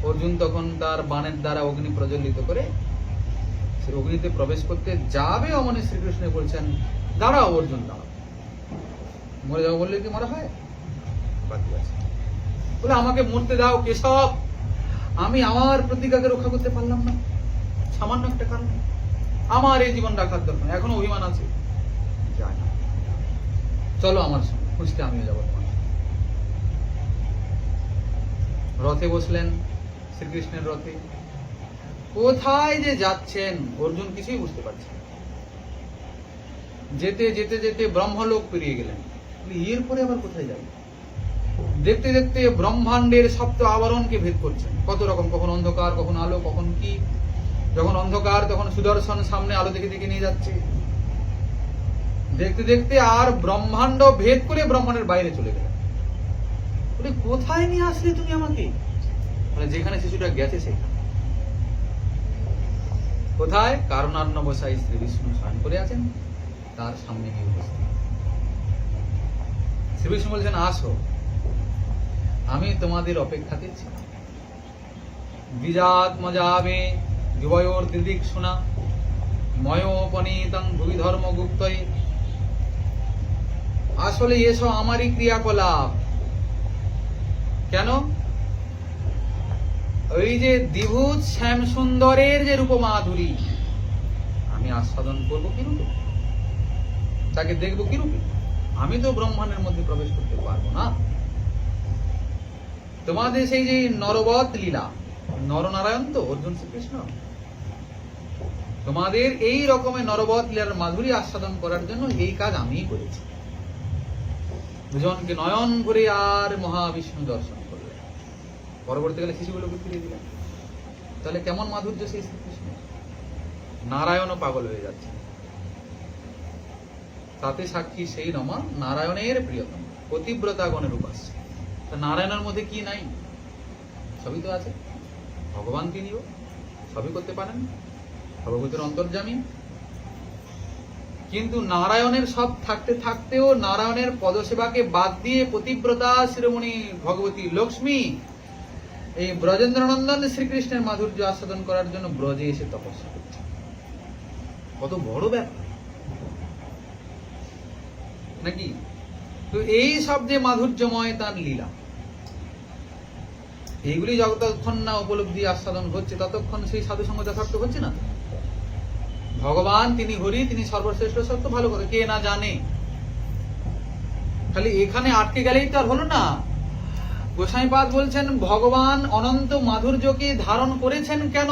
অর্জুন তখন তার বাণের দ্বারা অগ্নি প্রজ্বলিত করে সে অগ্নিতে প্রবেশ করতে যাবে, অমনে শ্রীকৃষ্ণ বলছেন, দাঁড়াও অর্জুন, দাঁড়াও। মরে যাও বললে কি মরা হয়? বাকি আছে। বলে আমাকে মরতে দাও কেশব, আমি আমার প্রতিজ্ঞাকে রক্ষা করতে পারলাম না, সামান্য একটা কারণে আমার এই জীবন রাখার দরকার, এখনো অভিমান আছে। যাই না, চলো আমার সঙ্গে, খুঁজতে আমিও যাবো তোমার। রথে বসলেন, শ্রীকৃষ্ণের রথে। কোথায় যে যাচ্ছেন অর্জুন কিছুই বুঝতে পারছেন। যেতে যেতে যেতে ব্রহ্মলোক পেরিয়ে গেলেন। এরপরে আবার কোথায় যাবে? দেখতে দেখতে ব্রহ্মাণ্ডের সপ্ত আবরণকে ভেদ করছেন, কত রকম, কখন অন্ধকার, কখন আলো, কখন কি। যখন অন্ধকার তখন সুদর্শন সামনে আলো দেখে দেখে নিয়ে যাচ্ছে। দেখতে দেখতে আর ব্রহ্মাণ্ড ভেদ করে ব্রহ্মাণ্ডের বাইরে চলে গেলেন। বলে কোথায় নিয়ে আসলে তুমি আমাকে? যেখানে শিশুটা গেছে সেখানে। কোথায়? কারণার্ণবসায়ী শ্রী বিষ্ণু শয়ন করে আছেন, তার সামনে গিয়ে উপস্থিত। শ্রী বিষ্ণু বলছেন, আসো, আমি তোমাদের অপেক্ষাতে ছিলাম। দ্বিজাত্মজাবে যুবয়োর দিদিক শোনা ময়োপনীতং ভুবি ধর্ম গুপ্তয়ে। আসলে এসব আমারই ক্রিয়াকলাপ। কেন? ওই যে দ্বিভুজ শ্যাম সুন্দরের যে রূপমাধুরী আমি আস্বাদন করবো কি রূপে, তাকে দেখবো কি রূপে? আমি তো ব্রহ্মাণ্ডের মধ্যে প্রবেশ করতে পারবো না। তোমাদের সেই যে নরবধ লীলা, নরনারায়ণ তো অর্জুন শ্রীকৃষ্ণ, তোমাদের এই রকমের নরবধ লীলার মাধুরী আস্বাদন করার জন্য এই কাজ আমিই করেছি। দুজনকে নয়ন ভরে আর মহাবিষ্ণু দর্শন করলেন। পরবর্তীকালে শিশুগুলোকে ফিরিয়ে দিলেন। তাহলে কেমন মাধুর্য সেই শ্রীকৃষ্ণ! নারায়ণও পাগল হয়ে যাচ্ছে। তাতে সাক্ষী সেই রমা নারায়ণের প্রিয়তম, পতিব্রতা গণের উপাস্য। নারায়ণের মধ্যে কি নাই? সবই তো আছে। ভগবান তিনিও সবই করতে পারেন। সর্বভূতের অন্তর্যামী। কিন্তু নারায়ণের সব থাকতে থাকতেও নারায়ণের পদসেবাকে বাদ দিয়ে পতিব্রতা শিরোমণি ভগবতী লক্ষ্মী এই ব্রজেন্দ্রনন্দন শ্রীকৃষ্ণের মাধুর্য আস্বাদন করার জন্য ব্রজে এসে তপস্যা করছে। কত বড় ব্যাপার নাকি? তো এই সব যে মাধুর্যময় তার লীলা, এইগুলি যতক্ষণ না উপলব্ধি আস্বাদন হচ্ছে ততক্ষণ সেই সাধু সঙ্গ যথার্থ হচ্ছে না। ভগবান তিনি হরি, তিনি সর্বশ্রেষ্ঠ সত্য, ভালো করে কে না জানে। খালি এখানে আটকে গেলেই তো আর হলো না। গোসাইপাদ বলছেন ভগবান অনন্ত মাধুর্যকে ধারণ করেছেন কেন?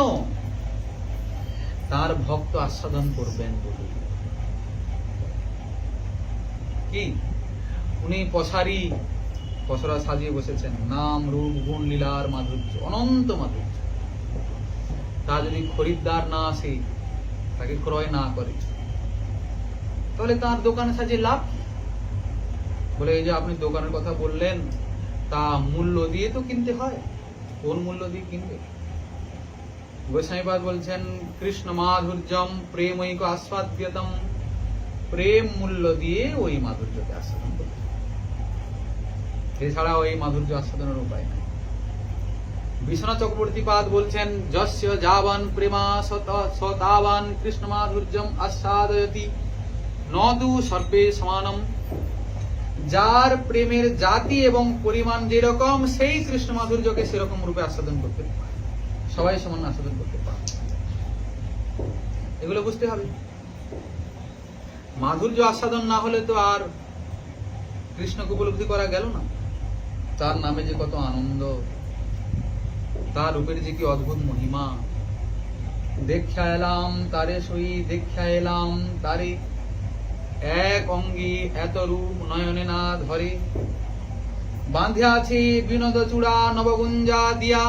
তার ভক্ত আস্বাদন করবেন বলে। কি উনি পসরা সাজিয়ে বসেছেন, নাম রূপ গুণ লীলার মাধুর্য, অনন্ত মাধুর্য। তা যদি খরিদ্দার না আসে, তাকে ক্রয় না করে, তাহলে তার দোকানে সাজিয়ে লাভ। বলে এই যে আপনি দোকানের কথা বললেন, তা মূল্য দিয়ে তো কিনতে হয়, কোন মূল্য দিয়ে কিনবে? গোসাইপাদ বলছেন কৃষ্ণ মাধুর্যম প্রেমৈক আস্বাদ্যতম, প্রেম মূল্য দিয়ে ওই মাধুর্যকে আস্বাদন করতে, এছাড়া ওই মাধুর্য আস্বাদনের উপায় নাই। বিশ্বনাথ চক্রবর্তী পাদ বলছেন যস্য যাবান প্রেমা সতাবান কৃষ্ণ মাধুর্যম আস্বাদয়তি নদু সর্বে সমানম। যার প্রেমের জাতি এবং পরিমাণ যেরকম, সেই কৃষ্ণ মাধুর্যকে সেরকম রূপে আস্বাদন করতে পারে, সবাই সমান আস্বাদন করতে পারে। এগুলো বুঝতে হবে। মাধুর্য আস্বাদন না হলে তো আর কৃষ্ণকে উপলব্ধি করা গেল না। তার নামে যে কত আনন্দ, তার রূপের যে কি অদ্ভুত মহিমা। দেখা এলাম তারে সই, দেখা এলাম তারে, এক অঙ্গী এত রূপ নয়নে না ধরে। বাঁধিয়া আছে বিনোদ চূড়া নবগুঞ্জা দিয়া।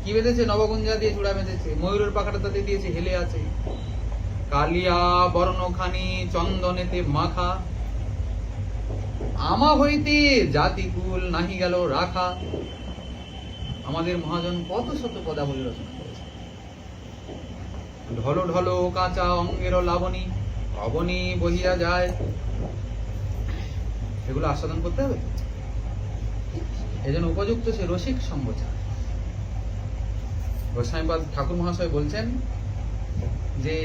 কি বেঁধেছে? নবগুঞ্জা দিয়ে চূড়া বেঁধেছে, ময়ূরের পাখাটা তাতে দিয়েছে, হেলে আছে। কালিয়া বর্ণখানি চন্দনেতে মাখা, আমা হইতে জাতিকুল নাহি গেল রাখা। আমাদের মহাজন কত শত পদাবলী রচনা করেছে। ঢলো ঢলো কাঁচা অঙ্গের লাবণী, অবনী বহিয়া যায়। এগুলো আস্বাদন করতে হবে। এজন্য উপযুক্ত সে রসিক সঙ্গ চায়। গোস্বামীপাদ ঠাকুর মহাশয় বলছেন যে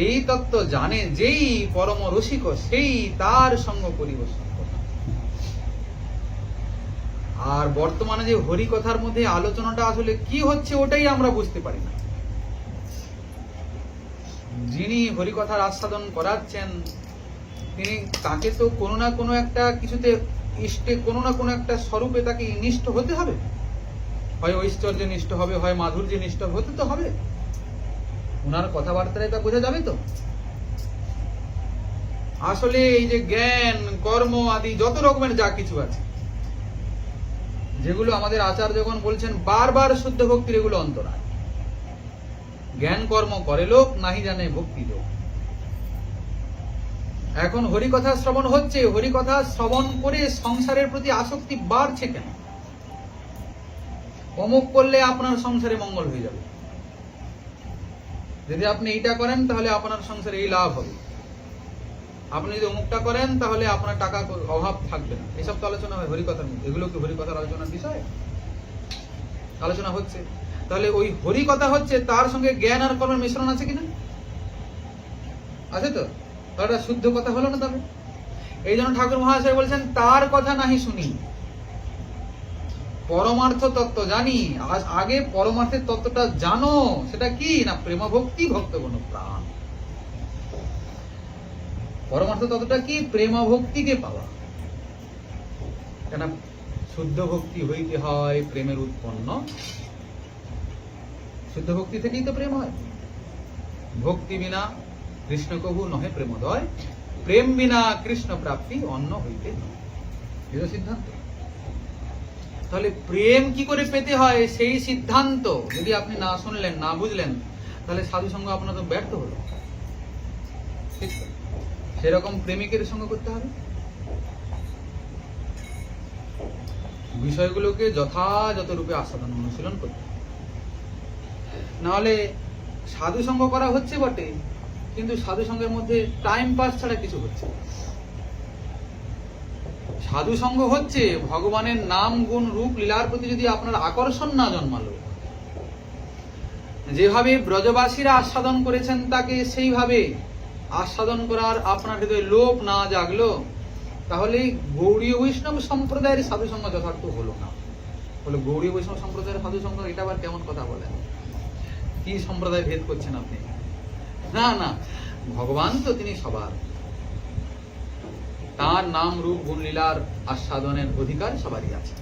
এই তত্ত্ব জানে যেই পরম রসিক, সেই তার সঙ্গ পরিবেশন করে। আর বর্তমানে যে হরি কথার মধ্যে আলোচনাটা আসলে কি হচ্ছে ওটাই আমরা বুঝতে পারি না। যিনি হরি কথার আস্বাদন করাচ্ছেন, তিনি তাকে তো কোনো না কোনো একটা কিছুতে ইষ্টে, কোনো না কোনো একটা স্বরূপে তাকে নিষ্ঠ হতে হবে। হয় ঐশ্বর্য নিষ্ঠ হবে, হয় মাধুর্য নিষ্ঠ হতে তো হবে। ওনার কথাবার্তায় তা বোঝা যাবে তো। আসলে এই যে জ্ঞান কর্ম আদি যত রকমের যা কিছু আছে, যেগুলো আমাদের আচার্যগণ বলছেন বারবার শুদ্ধ ভক্তির এগুলো অন্তরায়। জ্ঞান কর্ম করে লোক, নাহি জানে ভক্তি লোক। এখন হরিকথা শ্রবণ হচ্ছে, হরিকথা শ্রবণ করে সংসারের প্রতি আসক্তি বাড়ছে কেন? অমুক করলে আপনার সংসারে মঙ্গল হয়ে যাবে, যদি আপনি এইটা করেন তাহলে আপনার সংসারে এই লাভ হবে, আপনি যদি অমুকটা করেন তাহলে আপনার টাকা অভাব থাকবে না। এসব তো আলোচনা হয় হরিকথার মধ্যে। এগুলো কি হরিকথার আলোচনার বিষয়? আলোচনা হচ্ছে। তাহলে ওই হরিকথা হচ্ছে, তার সঙ্গে জ্ঞান আর কর্মের মিশ্রণ আছে কিনা? আছে তো। তাহলে শুদ্ধ কথা হলো না তবে। এই জন্য ঠাকুর মহাশয় বলছেন তার কথা নাহি শুনি, পরমার্থ তত্ত্ব জানি। আগে পরমার্থের তত্ত্বটা জানো। সেটা কি না? প্রেম ভক্তি ভক্তগণ প্রাণ। পরমার্থ তত্ত্বটা কি? প্রেম ভক্তিকে পাওয়া। কেন? শুদ্ধ ভক্তি হইতে হয় প্রেমের উৎপন্ন। শুদ্ধ ভক্তি থেকেই তো প্রেম হয়। ভক্তি বিনা কৃষ্ণ কবু নহে প্রেমোদয়, প্রেম বিনা কৃষ্ণ প্রাপ্তি অন্য হইতে নয়। এটা সিদ্ধান্ত। তাহলে প্রেম কি করে পেতে হয় সেই সিদ্ধান্ত যদি আপনি না শুনলেন, না বুঝলেন, তাহলে সাধু সঙ্গ আপনার তো ব্যর্থ হলো। ঠিক তো? সেরকম প্রেমিকের সঙ্গ করতে হবে। বিষয়গুলোকে যথাযথ রূপে আস্বাদন অনুশীলন করতে হবে। নাহলে সাধু সঙ্গ করা হচ্ছে বটে, কিন্তু সাধু সঙ্গের মধ্যে টাইম পাস ছাড়া কিছু হচ্ছে না। সাধু সঙ্গ হচ্ছে ভগবানের নাম গুণ রূপ লীলার প্রতি যদি আপনার আকর্ষণ না জন্মালো, যেভাবে ব্রজবাসীরা আস্বাদন করেছেন তাকে সেইভাবে আস্বাদন করার আপনার হৃদয়ে লোভ না জাগলো, তাহলে গৌড়ীয় বৈষ্ণব সম্প্রদায়ের সাধু সঙ্গ যথার্থ হলো না। বলে গৌড়ীয় বৈষ্ণব সম্প্রদায়ের সাধু সঙ্গ, এটা আবার কেমন কথা বলেন? কি সম্প্রদায় ভেদ করছেন আপনি? না না, ভগবান তো তিনি সবার, তার নাম রূপ গুণ লীলার আস্বাদনের অধিকার সবারই আছে।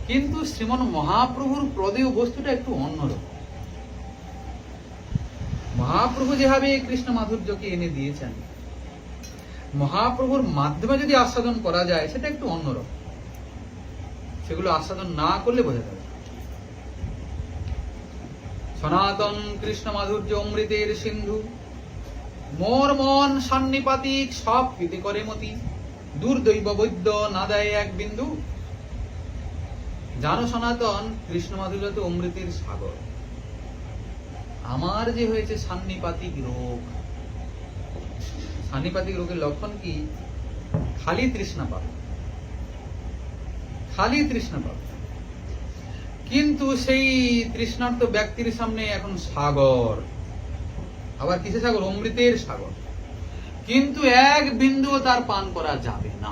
কিন্তু শ্রীমন মহাপ্রভুর প্রদেয় বস্তুটা একটু অন্যরকম। মহাপ্রভু যেভাবে কৃষ্ণ মাধুর্যকে এনে দিয়েছেন, মহাপ্রভুর মাধ্যমে যদি আস্বাদন করা যায় সেটা একটু অন্যরকম। সেগুলো আস্বাদন না করলে বোঝা যাবে। সনাতন কৃষ্ণ মাধুর্য অমৃতের সিন্ধু, মোর মন সান্নিপাতিক সব প্রীতি করে মতি, দুর্দৈব বৈদ্য না দেয় এক বিন্দু। জানো সনাতন, কৃষ্ণ মাধুর্য তো অমৃতের সাগর। আমার যে হয়েছে সান্নিপাতিক রোগ, সান্নিপাতিক রোগের লক্ষণ কি? খালি তৃষ্ণা পাবে, খালি তৃষ্ণা পাবে। কিন্তু সেই তৃষ্ণার্ত ব্যক্তির সামনে এখন সাগর, আবার কিসের সাগর? অমৃতের সাগর, কিন্তু এক বিন্দু তার পান করা যাবে না।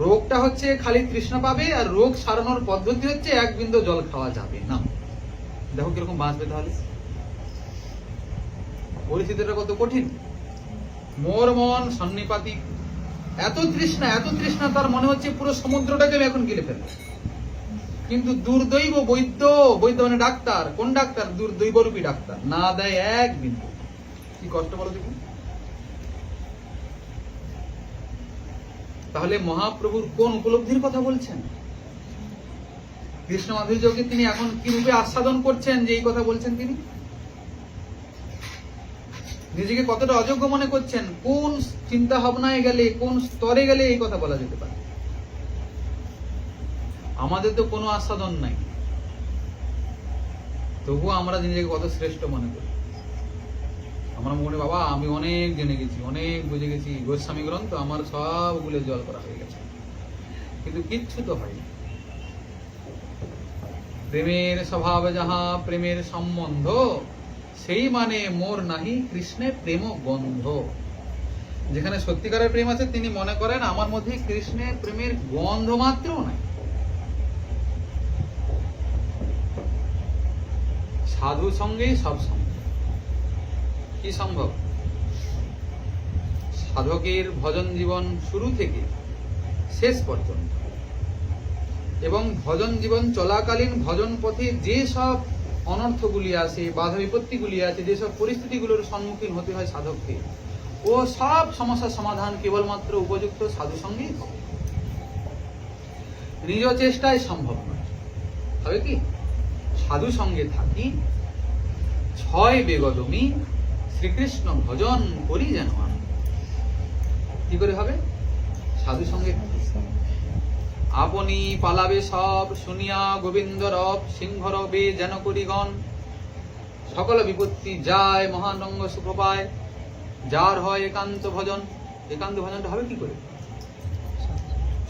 রোগটা হচ্ছে খালি তৃষ্ণা পাবে, আর রোগ সারানোর পদ্ধতি হচ্ছে এক বিন্দু জল খাওয়া যাবে না। দেখো কিরকম বাঁচবে তাহলে, পরিস্থিতিটা কত কঠিন। মোর মন সন্নিপাতিক, এত তৃষ্ণা তার মনে হচ্ছে পুরো সমুদ্রটাকে আমি এখন গিলে ফেলবো। কিন্তু দুর্দৈব বৈদ্য, বৈদ্য মানে ডাক্তার। কোন ডাক্তার? দুর্দৈবরূপী ডাক্তার, না দেয় এক বিন্দু। কি কষ্ট বলো দেখুন। তাহলে মহাপ্রভুর কোন উপলব্ধির কথা বলছেন? কৃষ্ণ মাধুর্যকে তিনি এখন কি রূপে আস্বাদন করছেন যে এই কথা বলছেন তিনি? নিজেকে কতটা অযোগ্য মনে করছেন? কোন চিন্তা ভাবনায় গেলে, কোন স্তরে গেলে এই কথা বলা যেতে পারে? আমাদের তো কোনো আস্বাদন নাই, তবুও আমরা নিজেকে কত শ্রেষ্ঠ মনে করি। আমরা মনে, বাবা আমি অনেক জেনে গেছি, অনেক বুঝে গেছি, গোস্বামী গ্রন্থ আমার সবগুলো জল করা হয়ে গেছে, কিন্তু কিচ্ছু তো হয়নি। প্রেমের স্বভাব যাহা প্রেমের সম্বন্ধ, সেই মানে মোর নাহি কৃষ্ণে প্রেম গন্ধ। যেখানে সত্যিকারের প্রেম আছে তিনি মনে করেন আমার মধ্যে কৃষ্ণের প্রেমের গন্ধ মাত্র নাই। সাধু সঙ্গেই সব সম্ভব। কি সম্ভব? সাধকের ভজন জীবন শুরু থেকে শেষ পর্যন্ত, এবং ভজন জীবন চলাকালীন ভজন পথে যে সব অনর্থগুলি আছে, বাধা বিপত্তিগুলি আছে, যেসব পরিস্থিতিগুলোর সম্মুখীন হতে হয় সাধককে, ও সব সমস্যার সমাধান কেবলমাত্র উপযুক্ত সাধু সঙ্গেই হবে। নিজ চেষ্টায় সম্ভব নয়। হবে কি? সাধু সঙ্গে থাকি, ছয় বেগদমি শ্রীকৃষ্ণ ভজন করি যেন আমি। কি করে হবে? সাধু সঙ্গে থাকি। আপনি পালাবে সব শুনিয়া গোবিন্দ রব, সিংহ রবে যেন করিগণ, সকল বিপত্তি যায় মহানঙ্গ সুখ পায়, যার হয় একান্ত ভজন। একান্ত ভজনটা হবে কি করে?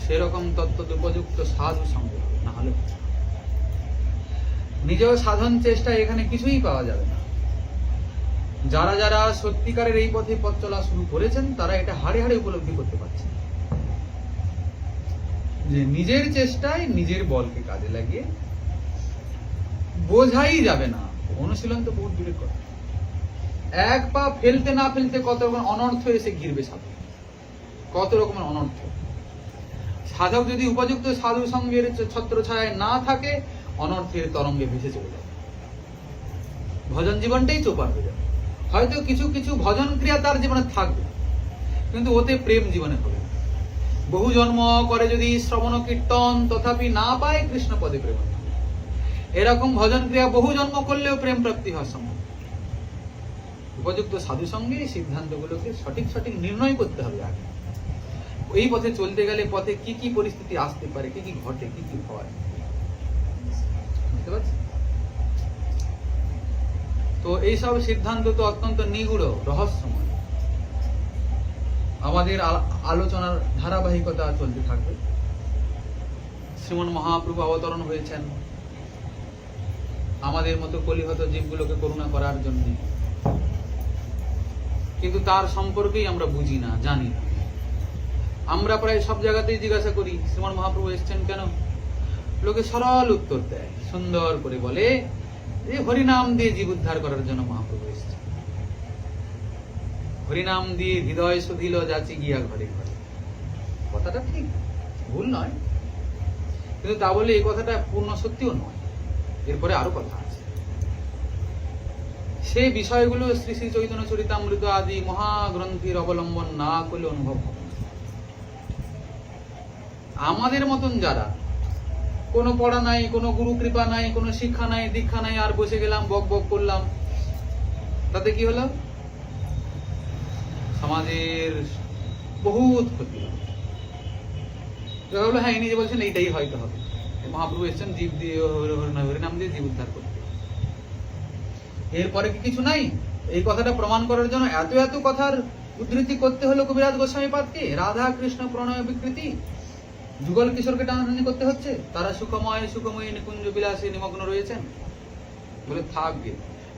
সেরকম তত্ত্ব উপযুক্ত সাধু সঙ্গে, না হলে নিজ সাধন চেষ্টা এখানে কিছুই পাওয়া যাবে না। যারা যারা সত্যিকারের এই পথে পথ চলা শুরু করেছেন তারা এটা হাড়ে হাড়ে উপলব্ধি করতে পারছেন যে নিজের চেষ্টায় নিজের বলকে কাজে লাগিয়ে বোঝাই যাবে না। অনুশীলন তো বহুত দূরের কথা। এক পা ফেলতে না ফেলতে কত রকম অনর্থ এসে ঘিরবে সাধক, কত রকমের অনর্থ। সাধক যদি উপযুক্ত সাধু সঙ্গের ছত্রছায়ায় না থাকে, অনর্থের তরঙ্গে ভেসে চলে যাবে, ভজন জীবনটাই চোপার হয়ে যাবে। হয়তো কিছু কিছু ভজন ক্রিয়া তার জীবনে থাকবে, কিন্তু ওতে প্রেম জীবনে হবে। বহু জন্ম করে যদি শ্রবণ কীর্তন, তথাপি না পায় কৃষ্ণ পদে প্রেম। এরকম ভজন ক্রিয়া বহু জন্ম করলেও প্রেম প্রাপ্তি হওয়া সম্ভব। উপযুক্ত সাধু সঙ্গে এই সিদ্ধান্তগুলোকে সঠিক সঠিক নির্ণয় করতে হবে আগে। এই পথে চলতে গেলে পথে কি কি পরিস্থিতি আসতে পারে, কি কি ঘটে, কি কি হয়। বুঝতে পারছেন? তো এইসব সিদ্ধান্ত তো অত্যন্ত নিগুড়, রহস্যময়। আমাদের আলোচনার ধারাবাহিকতা চলতে থাকবে। শ্রীমন মহাপ্রভু অবতরণ হয়েছেন আমাদের মতো কলিহত জীবগুলোকে করুণা করার জন্য, কিন্তু তার সম্পর্কেই আমরা বুঝি না, জানি না। আমরা প্রায় সব জায়গাতেই জিজ্ঞাসা করি শ্রীমন মহাপ্রভু এসছেন কেন, লোকে সরল উত্তর দেয়, সুন্দর করে বলে যে হরিনাম দিয়ে জীব উদ্ধার করার জন্য মহাপ্রভু এসছেন। হরিনাম দিয়ে হৃদয় শুধিল যাচি গিয়া ঘরে ঘরে। কথাটা ঠিক, ভুল নয়, কিন্তু তা বলে এই কথাটা পূর্ণ সত্যিও নয়। এরপরে আরো কথা আছে, সেই বিষয়গুলো শ্রী শ্রী চৈতন্য চরিতামৃত আদি মহাগ্রন্থের অবলম্বন না করলে অনুভব হবে না। আমাদের মতন যারা কোনো পড়া নাই, কোনো গুরু কৃপা নাই, কোনো শিক্ষা নাই, দীক্ষা নাই, আর বসে গেলাম বক বক করলাম, তাতে কি হলো? সমাজের বহুত ক্ষতি হলো। হ্যাঁ, ইনি যে বলছেন এইটাই হয়তো হবে, মহাপ্রভু এসছেন জীব দিয়ে হরিনাম দিয়ে জীব উদ্ধার করতে। এরপরে কি কিছু নাই? এই কথাটা প্রমাণ করার জন্য এত এত কথার উদ্ধৃতি করতে হলো কবিরাজ গোস্বামী পাদকে। রাধা কৃষ্ণ প্রণয় বিকৃতি, যুগল কিশোরকে টানাটানি করতে হচ্ছে, তারা সুখময় সুখময়ী নিকুঞ্জ বিলাসে নিমগ্ন রয়েছেন বলে থাকবে,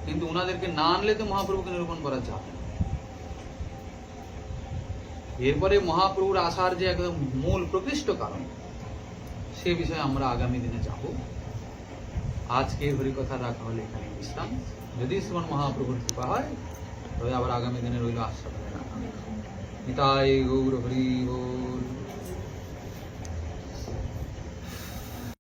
কিন্তু উনাদেরকে না আনলে তো মহাপ্রভুকে নিরূপণ করা যাবে না। এরপরে মহাপ্রভুর আসার যে একদম মূল প্রকৃষ্ট কারণ, সে বিষয়ে আমরা আগামী দিনে যাব। আজকে হরিকথা রাখা হলে এখানে বিশ্রাম। যদি শ্রীমন মহাপ্রভুর কৃপা হয় তবে আবার আগামী দিনে রইল আশ্বাদ। নিতাই গৌর হরি বল।